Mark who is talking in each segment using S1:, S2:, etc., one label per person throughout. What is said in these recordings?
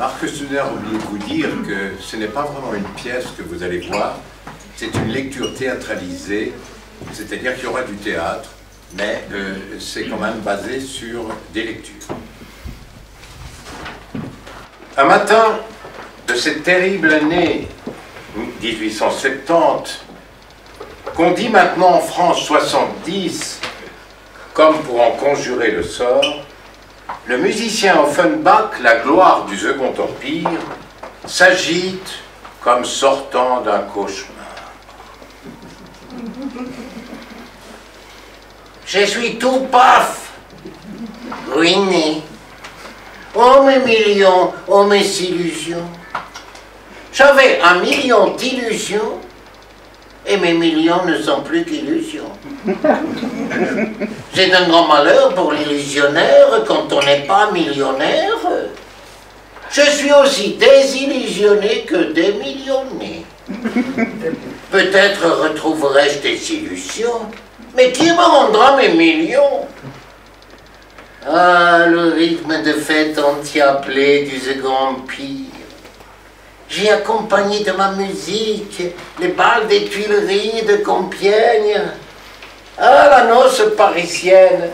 S1: Marc Studer oublie de vous dire que ce n'est pas vraiment une pièce que vous allez voir, c'est une lecture théâtralisée, c'est-à-dire qu'il y aura du théâtre, mais c'est quand même basé sur des lectures. Un matin de cette terrible année 1870, qu'on dit maintenant en France 70, comme pour en conjurer le sort, le musicien Offenbach, la gloire du Second Empire, s'agite comme sortant d'un cauchemar. Je suis tout paf, ruiné. Oh mes millions, oh mes illusions. J'avais 1 million d'illusions et mes millions ne sont plus qu'illusions. C'est un grand malheur pour l'illusionnaire quand on n'est pas millionnaire. Je suis aussi désillusionné que démillionné. Peut-être retrouverai-je des illusions, mais qui me rendra mes millions? Ah, le rythme de fête endiablé du Second Empire. J'ai accompagné de ma musique les bals des Tuileries de Compiègne. Ah, la noce parisienne.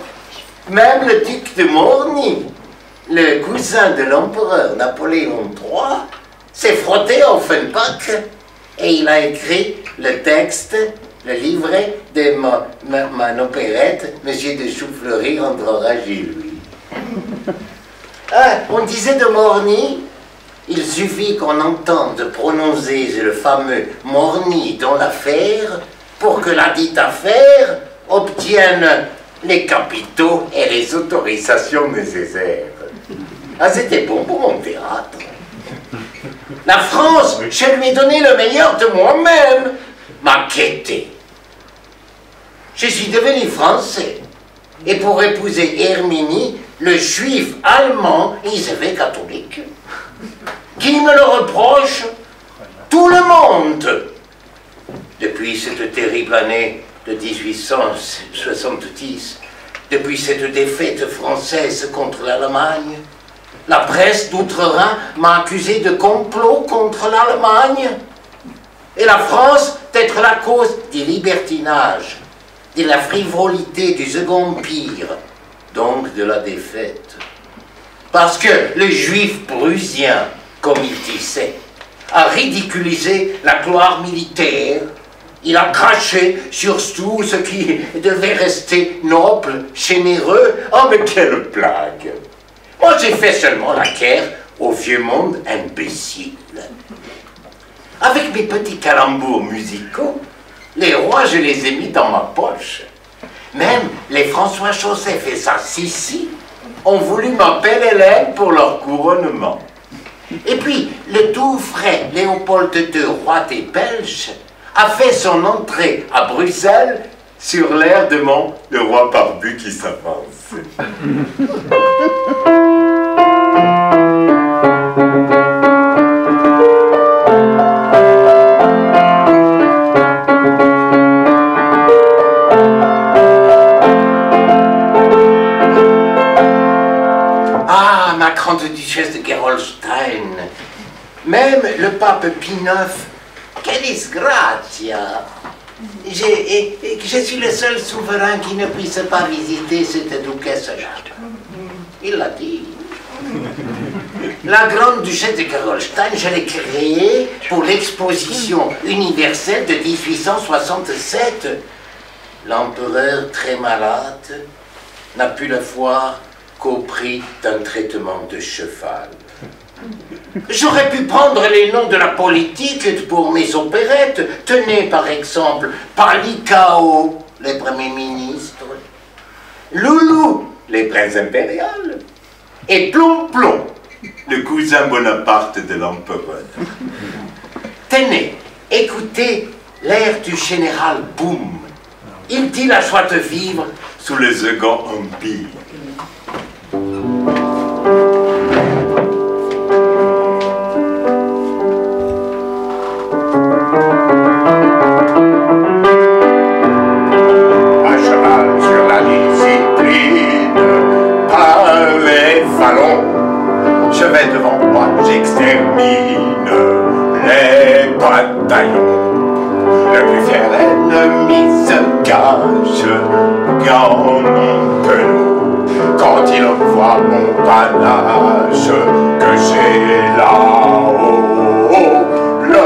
S1: Même le duc de Morny, le cousin de l'empereur Napoléon III, s'est frotté à Offenbach et il a écrit le texte, le livret de ma opérette, Monsieur de Choufleury entrera chez lui. Ah, on disait de Morny, il suffit qu'on entende prononcer le fameux Morny dans l'affaire pour que la dite affaire obtienne les capitaux et les autorisations nécessaires. Ah, c'était bon pour mon théâtre. La France, je lui ai donné le meilleur de moi-même, m'a quêté. Je suis devenu français. Et pour épouser Herminie, le juif allemand, il se fait catholique. Qui me le reproche? Tout le monde. Depuis cette terrible année de 1870, depuis cette défaite française contre l'Allemagne, la presse d'outre-Rhin m'a accusé de complot contre l'Allemagne et la France d'être la cause du libertinage, de la frivolité du Second Empire, donc de la défaite. Parce que le juif prusien, comme il disait, a ridiculisé la gloire militaire. Il a craché sur tout ce qui devait rester noble, généreux. Oh, mais quelle blague! Moi, j'ai fait seulement la guerre au vieux monde imbécile. Avec mes petits calembours musicaux, les rois, je les ai mis dans ma poche. Même les François Joseph et sa Sissi ont voulu ma belle Hélène pour leur couronnement. Et puis, le tout frais Léopold II, roi des Belges, a fait son entrée à Bruxelles sur l'air de mon Le roi barbu qui s'avance. Ah, ma grande duchesse de Gerolstein, même le pape Pie IX, que disgrazia! Je suis le seul souverain qui ne puisse pas visiter cette duchesse Jade. Il l'a dit. La grande duchesse de Gerolstein, je l'ai créée pour l'exposition universelle de 1867. L'empereur, très malade, n'a pu la voir qu'au prix d'un traitement de cheval. J'aurais pu prendre les noms de la politique pour mes opérettes. Tenez par exemple Palikao, les premiers ministres, Loulou, les princes impériales, et Plom Plom, le cousin Bonaparte de l'empereur. Tenez, écoutez l'air du général Boum. Il dit la joie de vivre sous le Second Empire.
S2: mets devant moi, j'extermine les bataillons. Le plus fier ennemi se cache dans mon peloton. Quand il voit mon panache que j'ai là-haut, le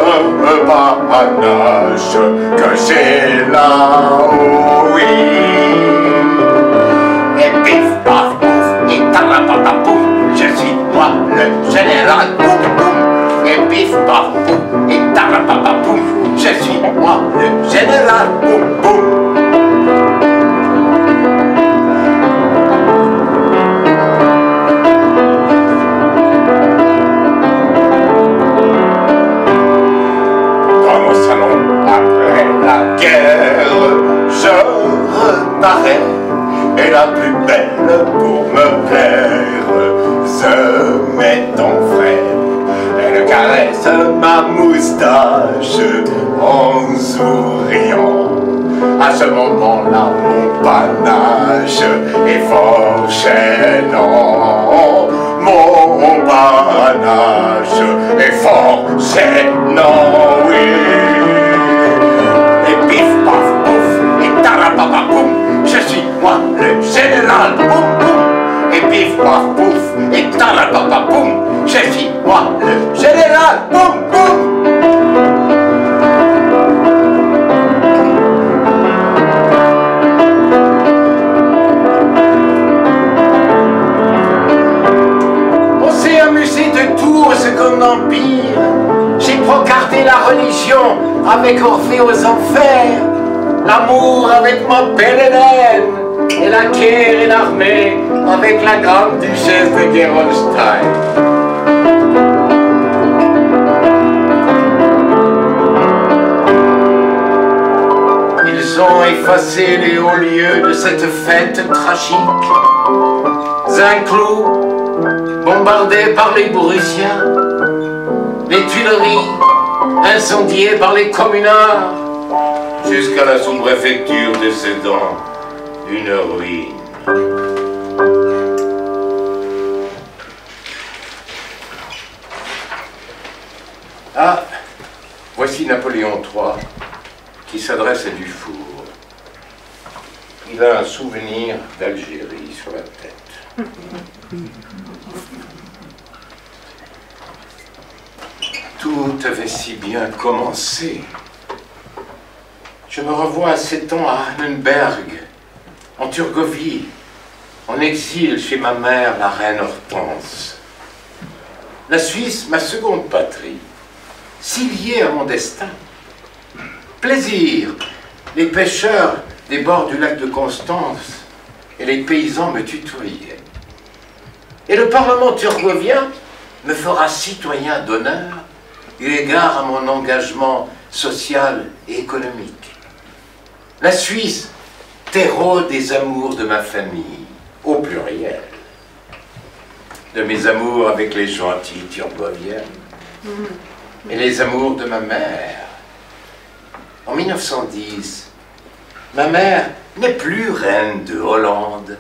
S2: panache que j'ai là-haut, oui. Et pif, paf, pouf, et tarapatapouf, je suis moi le général, pouf, pouf. Et pif, paf, pouf, et tarapatapouf, je suis moi le général, pouf, pouf. Et la plus belle pour me plaire se met en frère. Elle caresse ma moustache en souriant. À ce moment-là, mon panache est fort gênant. Mon panache est fort gênant, oui. Et pif, paf, pouf, et tarapapapoum, je suis moi le général, boum boum. Et pif paf pouf, et tarapapapoum, je suis moi le général, boum boum. On s'est amusé de tout au Second Empire. J'ai procardé la religion avec Orphée aux enfers, l'amour avec ma belle Hélène, et la guerre et l'armée avec la grande duchesse de Gerolstein. Ils ont effacé les hauts lieux de cette fête tragique. Zinc-Cloud, bombardé par les Prussiens, les Tuileries, incendiées par les communards, jusqu'à la sous-préfecture de Sedan, une ruine. Ah, voici Napoléon III qui s'adresse à Dufour. Il a un souvenir d'Algérie sur la tête. Tout avait si bien commencé. Je me revois à 7 ans à Annenberg, en Turgovie, en exil chez ma mère, la reine Hortense. La Suisse, ma seconde patrie, si liée à mon destin. Plaisir, les pêcheurs des bords du lac de Constance et les paysans me tutoyaient. Et le Parlement turgovien me fera citoyen d'honneur eu égard à mon engagement social et économique. La Suisse, terreau des amours de ma famille, au pluriel. De mes amours avec les gentilles turgoviennes et les amours de ma mère. En 1910, ma mère n'est plus reine de Hollande.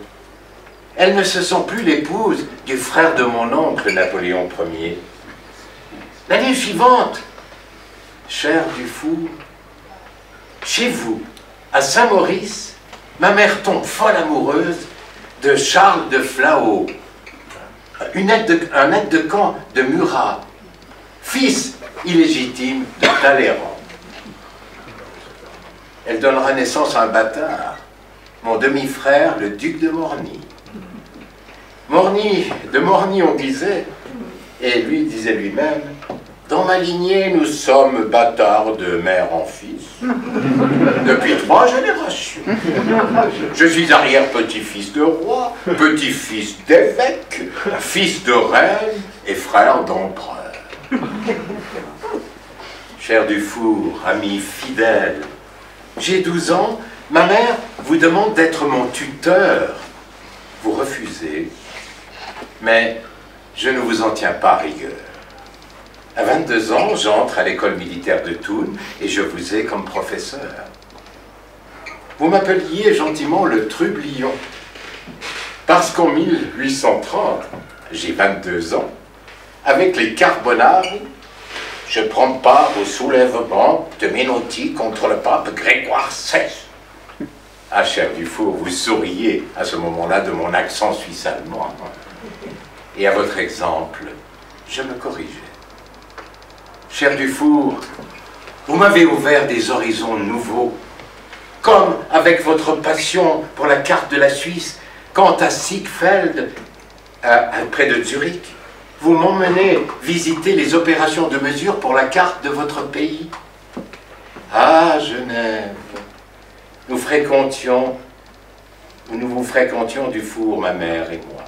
S2: Elle ne se sent plus l'épouse du frère de mon oncle Napoléon Ier. L'année suivante, cher Dufour, chez vous, à Saint-Maurice, ma mère tombe folle amoureuse de Charles de Flahault, un aide de camp de Murat, fils illégitime de Talleyrand. Elle donnera naissance à un bâtard, mon demi-frère, le duc de Morny. De Morny on disait, et lui disait lui-même, dans ma lignée, nous sommes bâtards de mère en fils, depuis 3 générations. Je suis arrière-petit-fils de roi, petit-fils d'évêque, fils de reine et frère d'empereur. Cher Dufour, ami fidèle, j'ai 12 ans, ma mère vous demande d'être mon tuteur. Vous refusez, mais je ne vous en tiens pas rigueur. À 22 ans, j'entre à l'école militaire de Thun et je vous ai comme professeur. Vous m'appeliez gentiment le Trublion, parce qu'en 1830, j'ai 22 ans, avec les Carbonari, je prends part au soulèvement de Menotti contre le pape Grégoire XVI. Ah, cher Dufour, vous souriez à ce moment-là de mon accent suisse-allemand. Et à votre exemple, je me corrigeais. Cher Dufour, vous m'avez ouvert des horizons nouveaux, comme avec votre passion pour la carte de la Suisse, quand à Siegfeld, près de Zurich, vous m'emmenez visiter les opérations de mesure pour la carte de votre pays. Ah, Genève, nous vous fréquentions Dufour, ma mère et moi.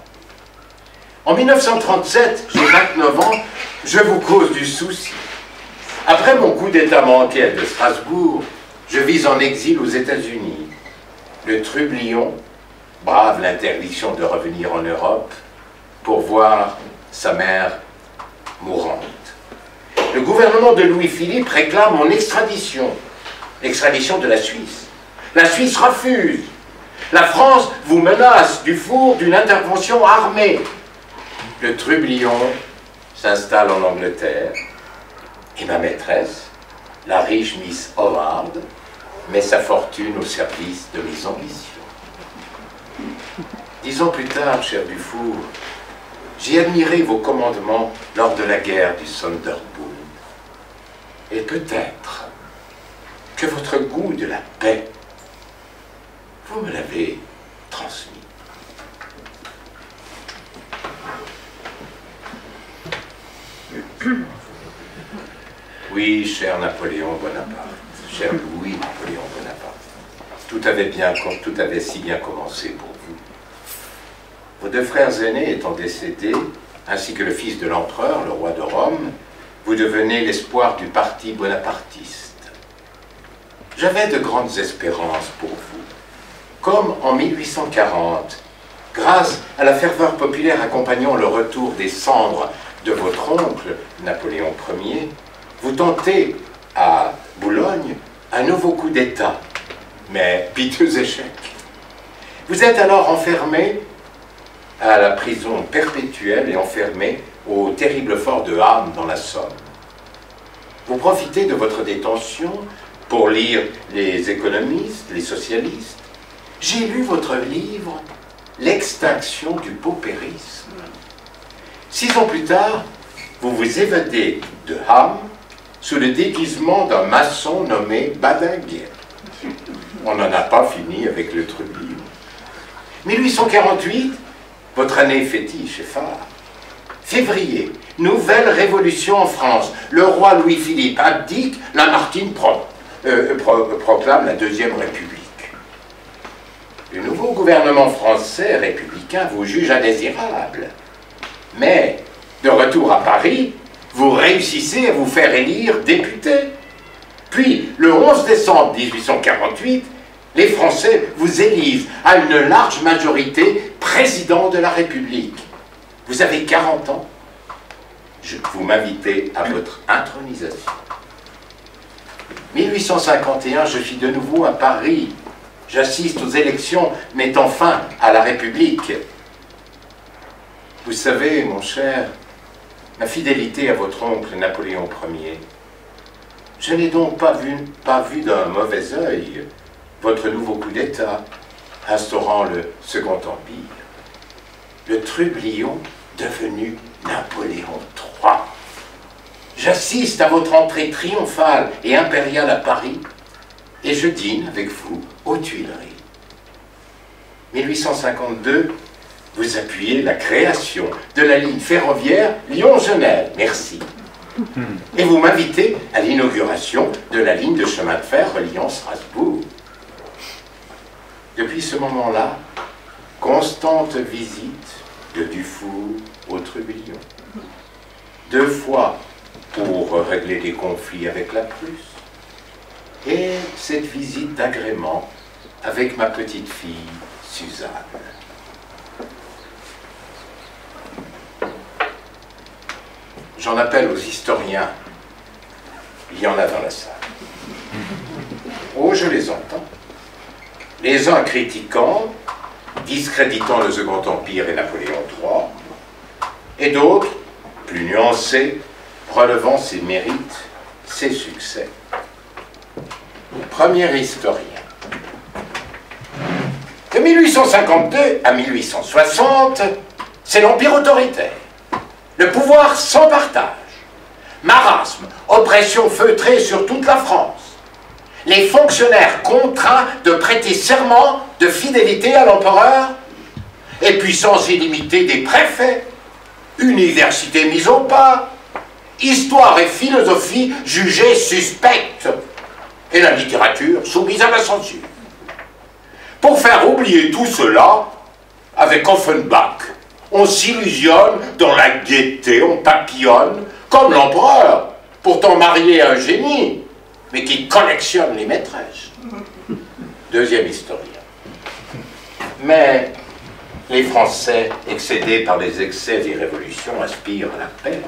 S2: En 1937, j'ai 29 ans, je vous cause du souci. Après mon coup d'état manqué de Strasbourg, je vis en exil aux États-Unis. Le trublion brave l'interdiction de revenir en Europe pour voir sa mère mourante. Le gouvernement de Louis-Philippe réclame mon extradition, l'extradition de la Suisse. La Suisse refuse. La France vous menace Dufour d'une intervention armée. Le trublion s'installe en Angleterre et ma maîtresse, la riche Miss Howard, met sa fortune au service de mes ambitions. 10 ans plus tard, cher Dufour, j'ai admiré vos commandements lors de la guerre du Sonderbund. Et peut-être que votre goût de la paix, vous me l'avez transmis. Oui, cher Napoléon Bonaparte, cher Louis-Napoléon Bonaparte, tout avait si bien commencé pour vous. Vos 2 frères aînés étant décédés, ainsi que le fils de l'empereur, le roi de Rome, vous devenez l'espoir du parti bonapartiste. J'avais de grandes espérances pour vous. Comme en 1840, grâce à la ferveur populaire accompagnant le retour des cendres de votre oncle, Napoléon Ier, vous tentez à Boulogne un nouveau coup d'État, mais piteux échec. Vous êtes alors enfermé à la prison perpétuelle et enfermé au terrible fort de Ham dans la Somme. Vous profitez de votre détention pour lire les économistes, les socialistes. J'ai lu votre livre « L'extinction du paupérisme ». 6 ans plus tard, vous vous évadez de Ham sous le déguisement d'un maçon nommé Badinguet. On n'en a pas fini avec le trublion. 1848, votre année fétiche et phare. Février, nouvelle révolution en France. Le roi Louis-Philippe abdique, Lamartine proclame la Deuxième République. Le nouveau gouvernement français républicain vous juge indésirable. Mais, de retour à Paris, vous réussissez à vous faire élire député. Puis, le 11 décembre 1848, les Français vous élisent à une large majorité président de la République. Vous avez 40 ans. Vous m'invitez à votre intronisation. 1851, je suis de nouveau à Paris. J'assiste aux élections mettant fin à la République. Vous savez, mon cher, ma fidélité à votre oncle Napoléon Ier. Je n'ai donc pas vu d'un mauvais œil votre nouveau coup d'État, instaurant le Second Empire. Le trublion devenu Napoléon III. J'assiste à votre entrée triomphale et impériale à Paris, et je dîne avec vous aux Tuileries. 1852, vous appuyez la création de la ligne ferroviaire Lyon-Genève, merci. Et vous m'invitez à l'inauguration de la ligne de chemin de fer reliant Strasbourg. Depuis ce moment-là, constante visite de Dufour au trublion. 2 fois pour régler des conflits avec la Prusse. Et cette visite d'agrément avec ma petite fille, Suzanne. J'en appelle aux historiens. Il y en a dans la salle. Oh, je les entends. Les uns critiquant, discréditant le Second Empire et Napoléon III, et d'autres plus nuancé, relevant ses mérites, ses succès. Premier historien. De 1852 à 1860, c'est l'Empire autoritaire. Le pouvoir sans partage. Marasme, oppression feutrée sur toute la France. Les fonctionnaires contraints de prêter serment de fidélité à l'empereur, et puissance illimitée des préfets, université mise au pas, histoire et philosophie jugées suspectes, et la littérature soumise à la censure. Pour faire oublier tout cela, avec Offenbach, on s'illusionne dans la gaieté, on papillonne, comme l'empereur, pourtant marié à un génie, mais qui collectionne les maîtresses. Deuxième historien. Mais les Français, excédés par les excès des révolutions, aspirent à la paix.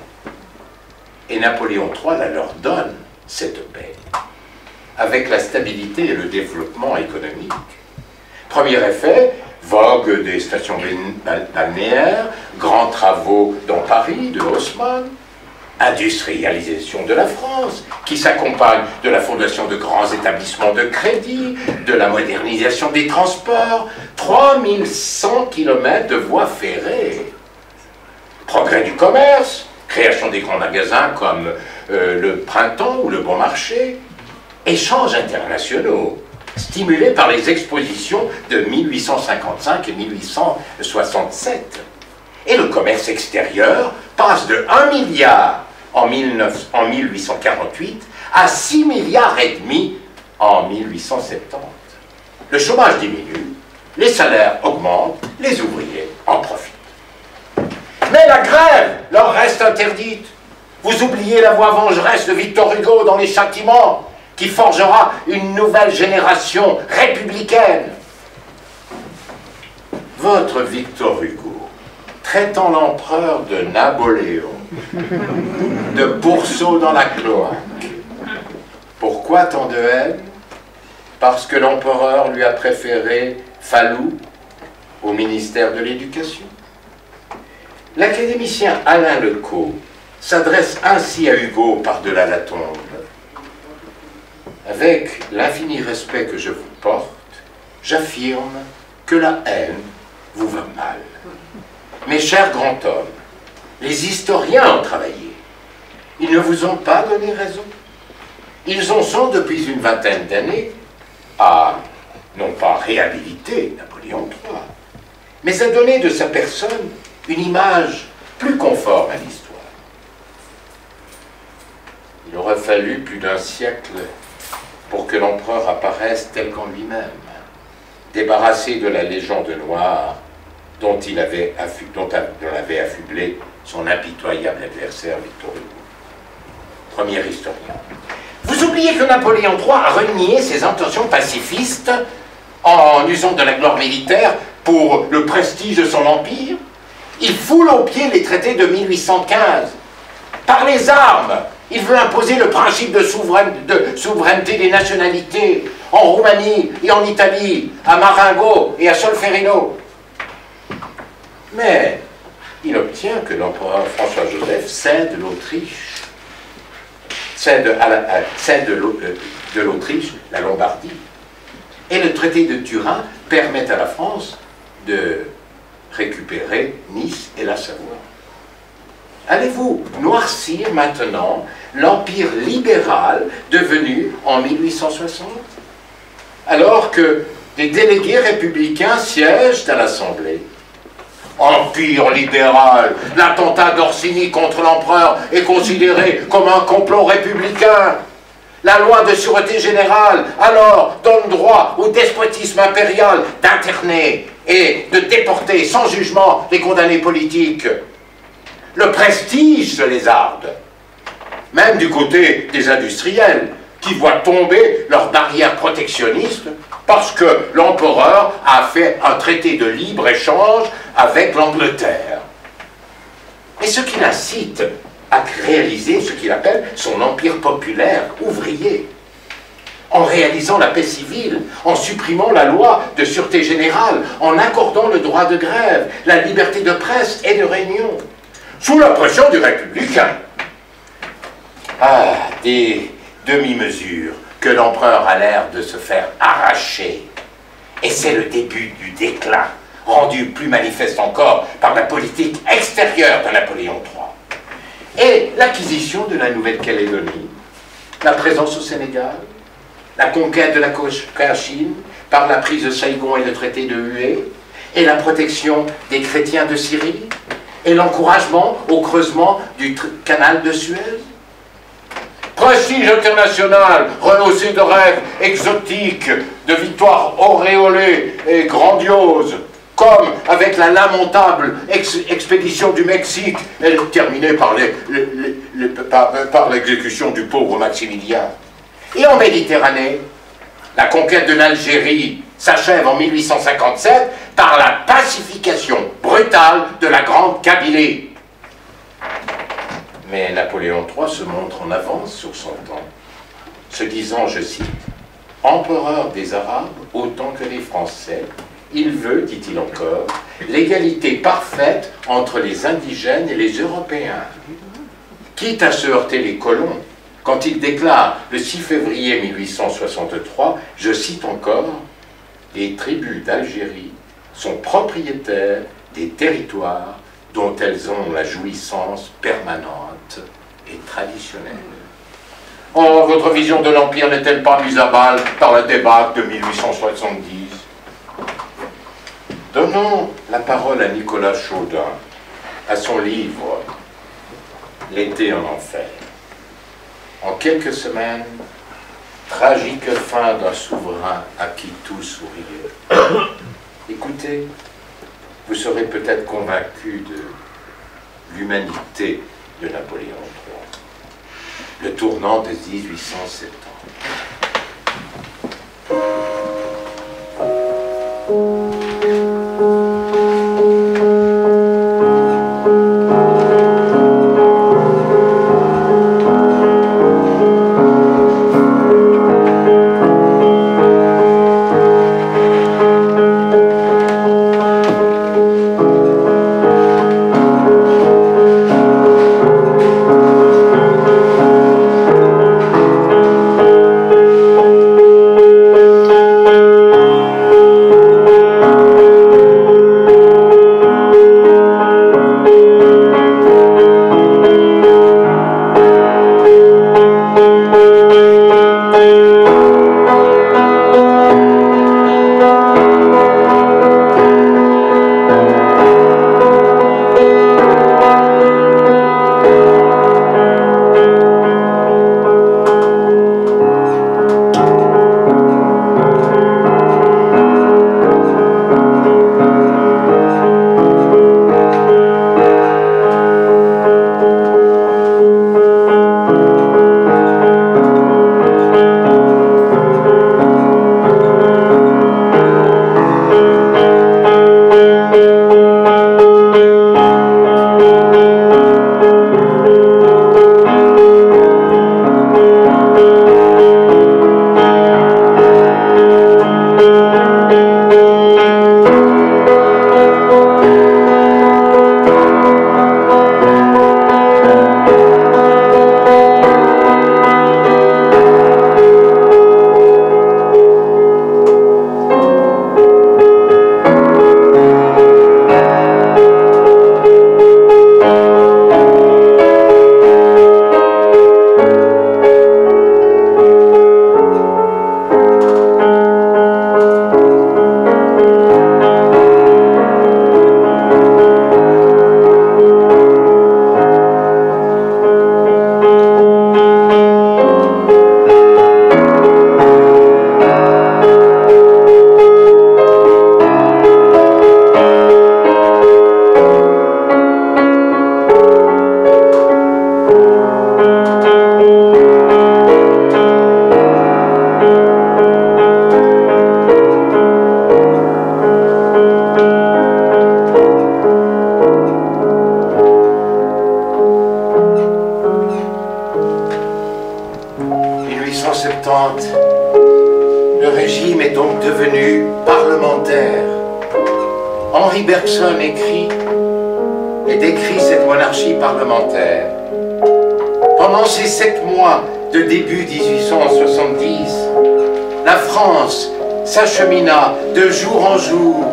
S2: Et Napoléon III la leur donne, cette paix, avec la stabilité et le développement économique. Premier effet, vogue des stations balnéaires, grands travaux dans Paris de Haussmann, industrialisation de la France, qui s'accompagne de la fondation de grands établissements de crédit, de la modernisation des transports, 3100 km de voies ferrées. Progrès du commerce, création des grands magasins comme le Printemps ou le Bon Marché, échanges internationaux, stimulés par les expositions de 1855 et 1867. Et le commerce extérieur passe de 1 milliard en 1848 à 6 milliards et demi en 1870. Le chômage diminue, les salaires augmentent, les ouvriers en profitent. Mais la grève leur reste interdite. Vous oubliez la voix vengeresse de Victor Hugo dans Les Châtiments, qui forgera une nouvelle génération républicaine. Votre Victor Hugo, traitant l'empereur de Napoléon, de pourceau dans la cloaque. Pourquoi tant de haine? Parce que l'empereur lui a préféré Fallou au ministère de l'Éducation. L'académicien Alain Lecaux s'adresse ainsi à Hugo par-delà la tombe. Avec l'infini respect que je vous porte, j'affirme que la haine vous va mal. Mes chers grands hommes, les historiens ont travaillé. Ils ne vous ont pas donné raison. Ils en sont depuis une vingtaine d'années à, non pas réhabiliter Napoléon III, mais à donner de sa personne une image plus conforme à l'histoire. Il aurait fallu plus d'un siècle pour que l'empereur apparaisse tel qu'en lui-même, débarrassé de la légende noire dont avait affublé son impitoyable adversaire Victor Hugo. Premier historien. Vous oubliez que Napoléon III a renié ses intentions pacifistes en usant de la gloire militaire pour le prestige de son empire. Il foule aux pieds les traités de 1815. Par les armes, il veut imposer le principe de souveraineté des nationalités en Roumanie et en Italie, à Marengo et à Solferino. Mais il obtient que l'empereur François-Joseph cède l'Autriche, de l'Autriche la Lombardie. Et le traité de Turin permet à la France de récupérer Nice et la Savoie. Allez-vous noircir maintenant l'empire libéral devenu en 1860, alors que des délégués républicains siègent à l'Assemblée? Empire libéral, l'attentat d'Orsini contre l'empereur est considéré comme un complot républicain. La loi de sûreté générale, alors, donne droit au despotisme impérial d'interner et de déporter sans jugement les condamnés politiques. Le prestige se lézarde, même du côté des industriels, qui voient tomber leurs barrières protectionnistes parce que l'empereur a fait un traité de libre-échange avec l'Angleterre. Et ce qui l'incite à réaliser ce qu'il appelle son empire populaire ouvrier, en réalisant la paix civile, en supprimant la loi de sûreté générale, en accordant le droit de grève, la liberté de presse et de réunion. sous la pression du républicain. Ah, des demi-mesures que l'empereur a l'air de se faire arracher. Et c'est le début du déclin, rendu plus manifeste encore par la politique extérieure de Napoléon III. Et l'acquisition de la Nouvelle-Calédonie, la présence au Sénégal, la conquête de la Cochinchine par la prise de Saigon et le traité de Hué, et la protection des chrétiens de Syrie, et l'encouragement au creusement du canal de Suez. Prestige international, rehaussé de rêves exotiques, de victoires auréolées et grandioses, comme avec la lamentable expédition du Mexique, elle terminée par l'exécution du pauvre Maximilien. Et en Méditerranée, la conquête de l'Algérie s'achève en 1857 par la pacification brutale de la Grande Kabylie. Mais Napoléon III se montre en avance sur son temps, se disant, je cite, « Empereur des Arabes autant que des Français, il veut, dit-il encore, l'égalité parfaite entre les indigènes et les Européens. » Quitte à se heurter les colons, quand il déclare le 6 février 1863, je cite encore, « Les tribus d'Algérie sont propriétaires des territoires dont elles ont la jouissance permanente et traditionnelle. » Oh, votre vision de l'Empire n'est-elle pas mise à balle par la débâcle de 1870? Donnons la parole à Nicolas Chaudin, à son livre « L'été en enfer ». En quelques semaines, tragique fin d'un souverain à qui tout souriait. Écoutez, vous serez peut-être convaincu de l'humanité de Napoléon III. Le tournant de 1870. Le régime est donc devenu parlementaire. Henri Bergson écrit et décrit cette monarchie parlementaire. Pendant ces 7 mois de début 1870, la France s'achemina de jour en jour,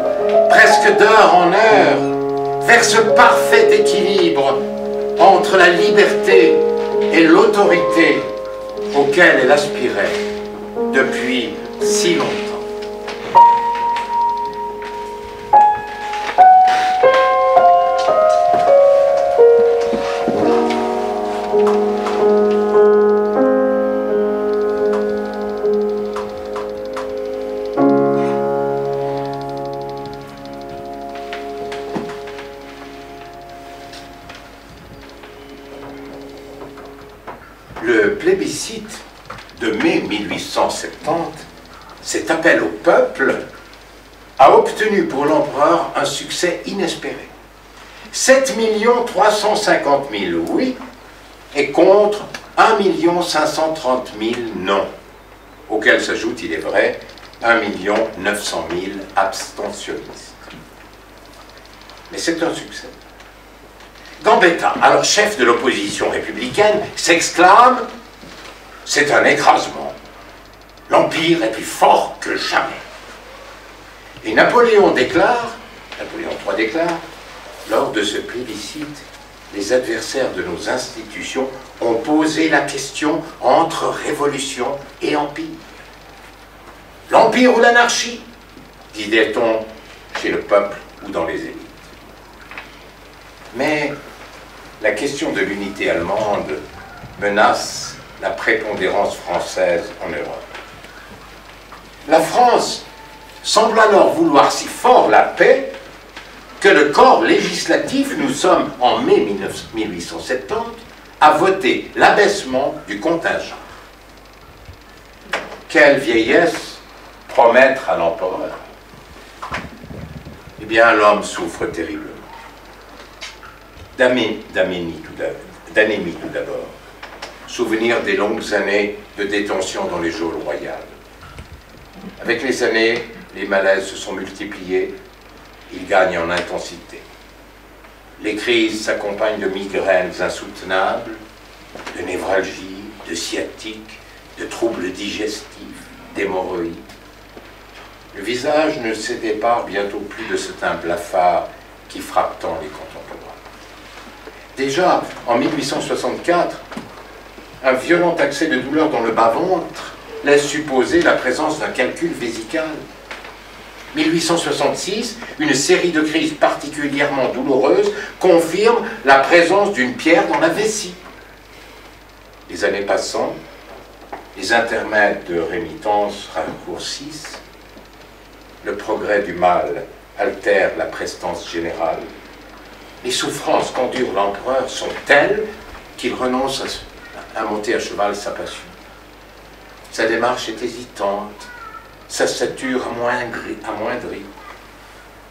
S2: presque d'heure en heure, vers ce parfait équilibre entre la liberté et l'autorité auquel elle aspirait depuis si longtemps. Le plébiscite de mai 1870, cet appel au peuple, a obtenu pour l'empereur un succès inespéré. 7 350 000 oui et contre 1 530 000 non, auxquels s'ajoute, il est vrai, 1 900 000 abstentionnistes. Mais c'est un succès. Gambetta, alors chef de l'opposition républicaine, s'exclame « C'est un écrasement. L'Empire est plus fort que jamais. » Et Napoléon III déclare « Lors de ce plébiscite, les adversaires de nos institutions ont posé la question entre révolution et empire. L'empire ou l'anarchie, disait-on chez le peuple ou dans les élites. Mais la question de l'unité allemande menace la prépondérance française en Europe. La France semble alors vouloir si fort la paix que le corps législatif, nous sommes en mai 1870, a voté l'abaissement du contingent. Quelle vieillesse promettre à l'empereur! Eh bien, l'homme souffre terriblement. D'anémie tout d'abord. Souvenir des longues années de détention dans les geôles royales. Avec les années, les malaises se sont multipliés, ils gagnent en intensité. Les crises s'accompagnent de migraines insoutenables, de névralgie, de sciatique, de troubles digestifs, d'hémorroïdes. Le visage ne se dépare bientôt plus de ce teint blafard qui frappe tant les contemporains. Déjà, en 1864, un violent accès de douleur dans le bas-ventre laisse supposer la présence d'un calcul vésical. 1866, une série de crises particulièrement douloureuses confirme la présence d'une pierre dans la vessie. Les années passant, les intermèdes de rémittance raccourcissent, le progrès du mal altère la prestance générale. Les souffrances qu'endure l'empereur sont telles qu'il renonce à monter à cheval sa passion. Sa démarche est hésitante, sa stature amoindrie.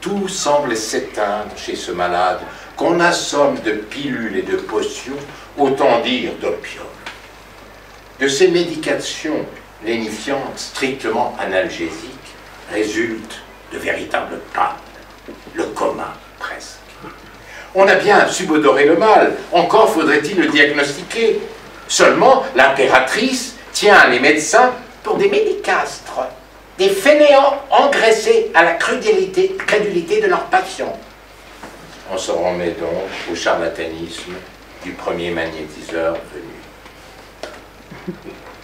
S2: Tout semble s'éteindre chez ce malade qu'on assomme de pilules et de potions, autant dire d'opium. De ces médications lénifiantes, strictement analgésiques, résultent de véritables pannes, le coma presque. On a bien subodoré le mal, encore faudrait-il le diagnostiquer. Seulement, l'impératrice tient les médecins pour des médicastres, des fainéants engraissés à la crédulité de leurs patients. On se remet donc au charlatanisme du premier magnétiseur venu.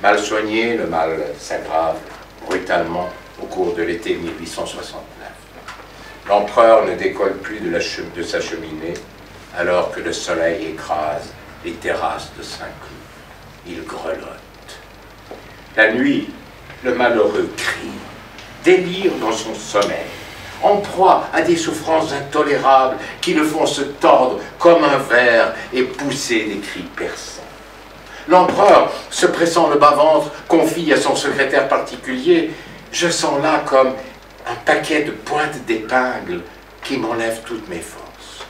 S2: Mal soigné, le mal s'aggrave brutalement au cours de l'été 1869. L'empereur ne décolle plus de sa cheminée alors que le soleil écrase les terrasses de Saint-Cloud. Il grelotte. La nuit, le malheureux crie, délire dans son sommeil, en proie à des souffrances intolérables qui le font se tordre comme un ver et pousser des cris perçants. L'empereur, se pressant le bas-ventre, confie à son secrétaire particulier « Je sens là comme un paquet de pointes d'épingle qui m'enlève toutes mes forces. »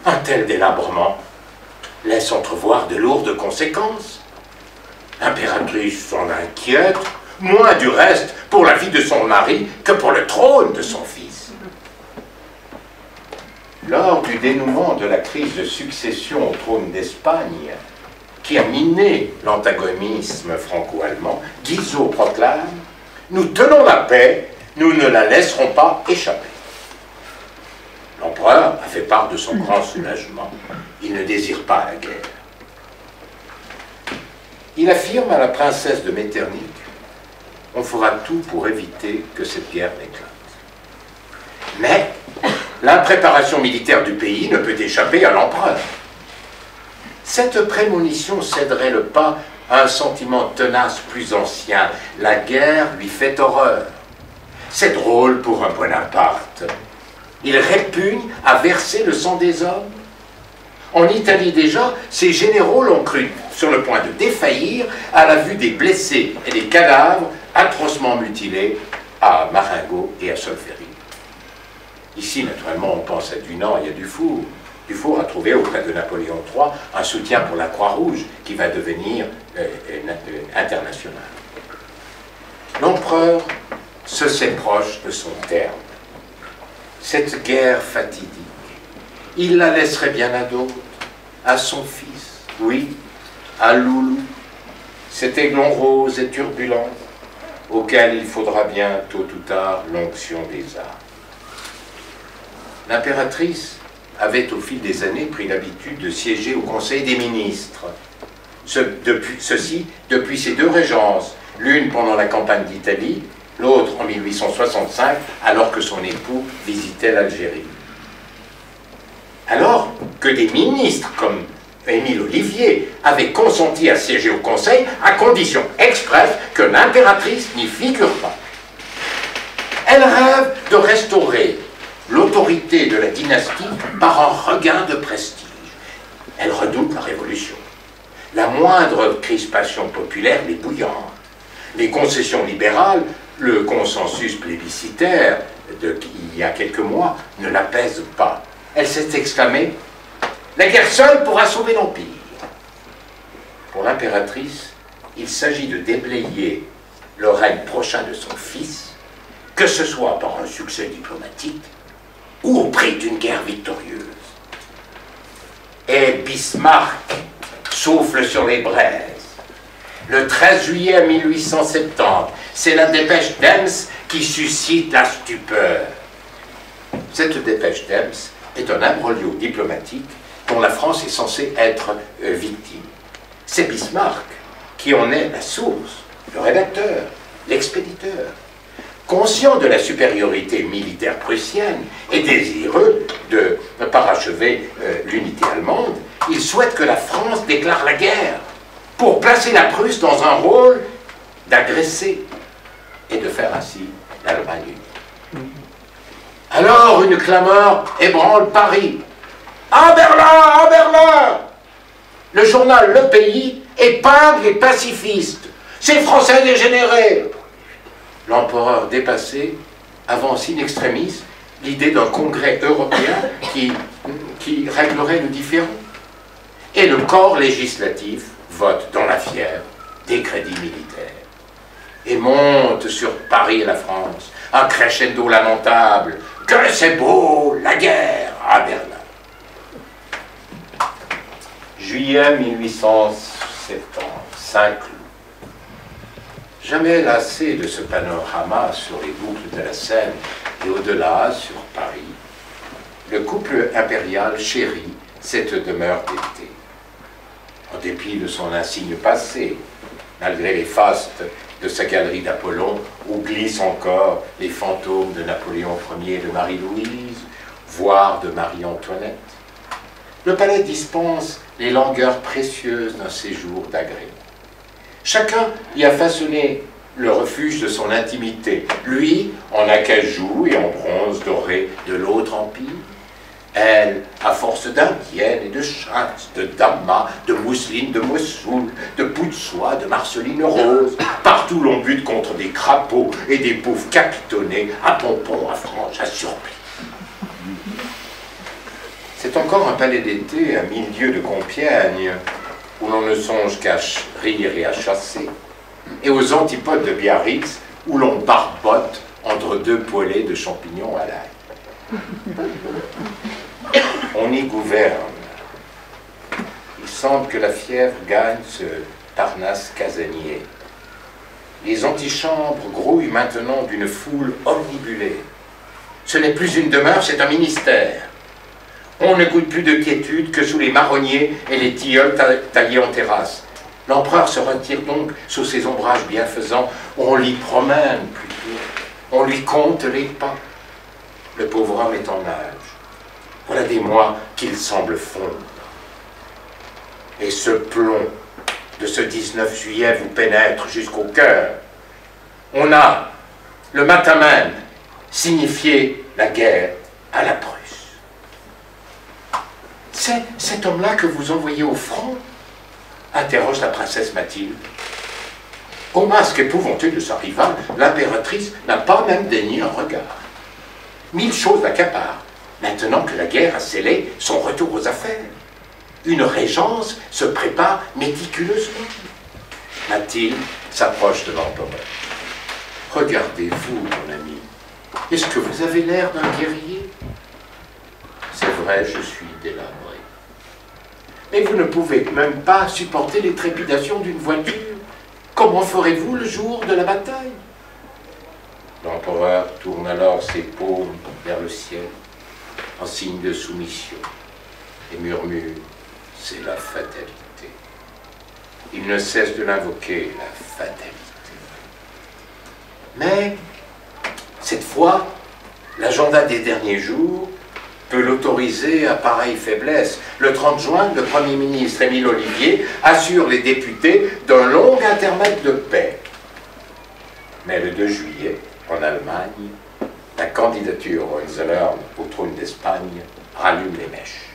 S2: Un tel délabrement laisse entrevoir de lourdes conséquences. L'impératrice s'en inquiète, moins du reste pour la vie de son mari que pour le trône de son fils. Lors du dénouement de la crise de succession au trône d'Espagne, qui a miné l'antagonisme franco-allemand, Guizot proclame « Nous tenons la paix, nous ne la laisserons pas échapper ». L'empereur a fait part de son grand soulagement. Il ne désire pas la guerre. Il affirme à la princesse de Metternich « On fera tout pour éviter que cette guerre n'éclate ». Mais l'impréparation militaire du pays ne peut échapper à l'empereur. Cette prémonition céderait le pas à un sentiment tenace plus ancien. La guerre lui fait horreur. C'est drôle pour un Bonaparte. Il répugne à verser le sang des hommes. En Italie déjà, ses généraux l'ont cru sur le point de défaillir à la vue des blessés et des cadavres atrocement mutilés à Marengo et à Solferino. Ici, naturellement, on pense à Dunant et à Dufour. Dufour a trouvé auprès de Napoléon III un soutien pour la Croix-Rouge qui va devenir international. L'empereur se sait proche de son terme. Cette guerre fatidique, il la laisserait bien à d'autres, à son fils, oui, à Loulou, cet aiglon rose et turbulent, auquel il faudra bien, tôt ou tard, l'onction des arts. L'impératrice avait au fil des années pris l'habitude de siéger au Conseil des ministres. Ceci depuis ses deux régences, l'une pendant la campagne d'Italie, l'autre en 1865, alors que son époux visitait l'Algérie. Alors que des ministres comme Émile Ollivier avaient consenti à siéger au Conseil à condition expresse que l'impératrice n'y figure pas. Elle rêve de restaurer l'autorité de la dynastie par un regain de prestige. Elle redoute la révolution. La moindre crispation populaire l'est bouillante. Les concessions libérales, le consensus plébiscitaire d'il y a quelques mois ne l'apaise pas. Elle s'est exclamée « La guerre seule pourra sauver l'Empire ». Pour l'impératrice, il s'agit de déblayer le règne prochain de son fils, que ce soit par un succès diplomatique ou au prix d'une guerre victorieuse. Et Bismarck souffle sur les braises. Le 13 juillet 1870, c'est la dépêche d'Ems qui suscite la stupeur. Cette dépêche d'Ems est un imbroglio diplomatique dont la France est censée être victime. C'est Bismarck qui en est la source, le rédacteur, l'expéditeur. Conscient de la supériorité militaire prussienne et désireux de parachever l'unité allemande, il souhaite que la France déclare la guerre pour placer la Prusse dans un rôle d'agresser et de faire ainsi l'Allemagne unie. Alors une clameur ébranle Paris. « À Berlin! À Berlin !» Le journal Le Pays épingle les pacifistes. Ces Français dégénérés. L'empereur dépassé avance in extremis l'idée d'un congrès européen qui réglerait le différend. Et le corps législatif vote dans la fièvre des crédits militaires. Et monte sur Paris et la France un crescendo lamentable. Que c'est beau, la guerre à Berlin. Juillet 1870, Saint-Cloud. Jamais lassé de ce panorama sur les boucles de la Seine et au-delà, sur Paris, le couple impérial chérit cette demeure d'été. En dépit de son insigne passé, malgré les fastes de sa galerie d'Apollon, où glissent encore les fantômes de Napoléon Ier et de Marie-Louise, voire de Marie-Antoinette, le palais dispense les langueurs précieuses d'un séjour d'agrément. Chacun y a façonné le refuge de son intimité, lui en acajou et en bronze doré de l'autre empire, elle à force d'indienne et de chintz, de damas, de mousseline de Mossoul, de bout de soie, de marceline rose, partout l'on bute contre des crapauds et des pauvres capitonnés à pompons, à franges, à surplis. C'est encore un palais d'été à 1000 lieues de Compiègne, où l'on ne songe qu'à rire et à chasser, et aux antipodes de Biarritz, où l'on barbote entre deux poêlées de champignons à l'ail. Et On y gouverne. Il semble que la fièvre gagne ce Parnasse casanier. Les antichambres grouillent maintenant d'une foule omnibulée. Ce n'est plus une demeure, c'est un ministère. On ne goûte plus de quiétude que sous les marronniers et les tilleuls taillés en terrasse. L'empereur se retire donc sous ces ombrages bienfaisants. On l'y promène plutôt. On lui compte les pas. Le pauvre homme est en âge. Voilà des mois qu'il semble fondre. Et ce plomb de ce 19 juillet vous pénètre jusqu'au cœur. On a, le matin même, signifié la guerre à la Prusse. C'est cet homme-là que vous envoyez au front? Interroge la princesse Mathilde. Au masque épouvanteux de sa rivale, l'impératrice n'a pas même daigné un regard. 1000 choses l'accaparent, maintenant que la guerre a scellé son retour aux affaires. Une régence se prépare méticuleusement. Mathilde s'approche de l'empereur. Regardez-vous, mon ami. Est-ce que vous avez l'air d'un guerrier? C'est vrai, je suis délabré. Mais vous ne pouvez même pas supporter les trépidations d'une voiture. Comment ferez-vous le jour de la bataille? L'empereur tourne alors ses paumes vers le ciel, en signe de soumission, et murmure: c'est la fatalité. Il ne cesse de l'invoquer, la fatalité. Mais, cette fois, l'agenda des derniers jours peut l'autoriser à pareille faiblesse. Le 30 juin, le Premier ministre Émile Ollivier assure les députés d'un long intermède de paix. Mais le 2 juillet, en Allemagne, la candidature Hohenzollern au trône d'Espagne rallume les mèches.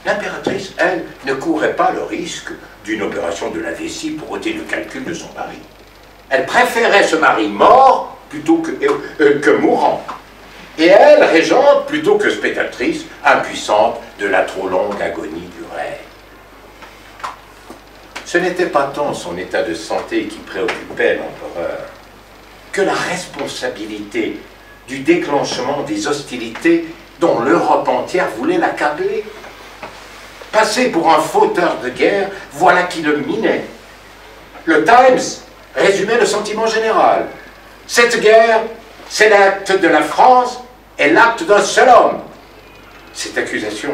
S2: L'impératrice, elle, ne courait pas le risque d'une opération de la vessie pour ôter le calcul de son mari. Elle préférait ce mari mort plutôt que mourant. Et elle, régente, plutôt que spectatrice, impuissante de la trop longue agonie du rêve. Ce n'était pas tant son état de santé qui préoccupait l'empereur, que la responsabilité du déclenchement des hostilités dont l'Europe entière voulait l'accabler. Passer pour un fauteur de guerre, voilà qui le minait. Le Times résumait le sentiment général. Cette guerre, c'est l'acte de la France et l'acte d'un seul homme. Cette accusation,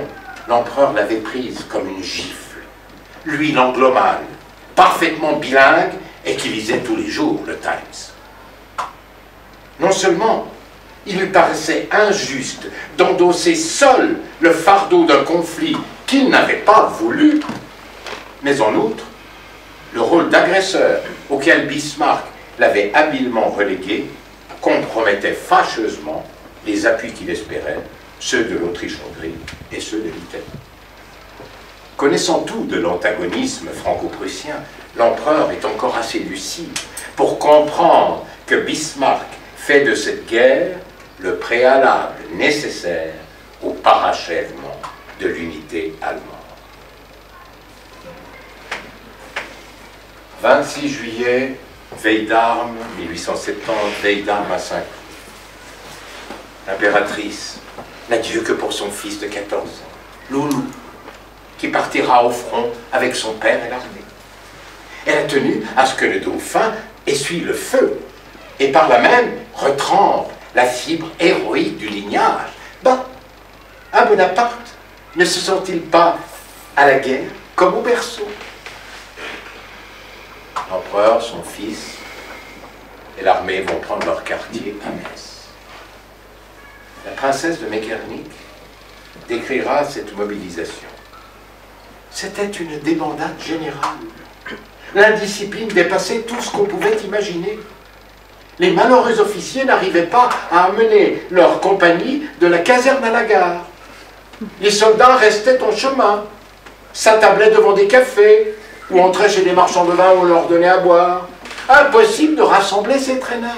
S2: l'empereur l'avait prise comme une gifle. Lui, l'anglomane, parfaitement bilingue et qui lisait tous les jours le Times. Non seulement il lui paraissait injuste d'endosser seul le fardeau d'un conflit qu'il n'avait pas voulu, mais en outre, le rôle d'agresseur auquel Bismarck l'avait habilement relégué compromettait fâcheusement les appuis qu'il espérait, ceux de l'Autriche-Hongrie et ceux de l'Italie. Connaissant tout de l'antagonisme franco-prussien, l'empereur est encore assez lucide pour comprendre que Bismarck fait de cette guerre le préalable nécessaire au parachèvement de l'unité allemande. 26 juillet, veille d'armes, 1870, veille d'armes à Saint-Cloud. L'impératrice n'a Dieu que pour son fils de 14 ans, Loulou, qui partira au front avec son père et l'armée. Elle a tenu à ce que le dauphin essuie le feu, et par là même retrempe la fibre héroïque du lignage. Un Bonaparte ne se sent-il pas à la guerre comme au berceau? L'empereur, son fils et l'armée vont prendre leur quartier à Metz. La princesse de Metternich décrira cette mobilisation. C'était une débandade générale. L'indiscipline dépassait tout ce qu'on pouvait imaginer. Les malheureux officiers n'arrivaient pas à amener leur compagnie de la caserne à la gare. Les soldats restaient en chemin, s'attablaient devant des cafés, ou entraient chez des marchands de vin où on leur donnait à boire. Impossible de rassembler ces traîneurs.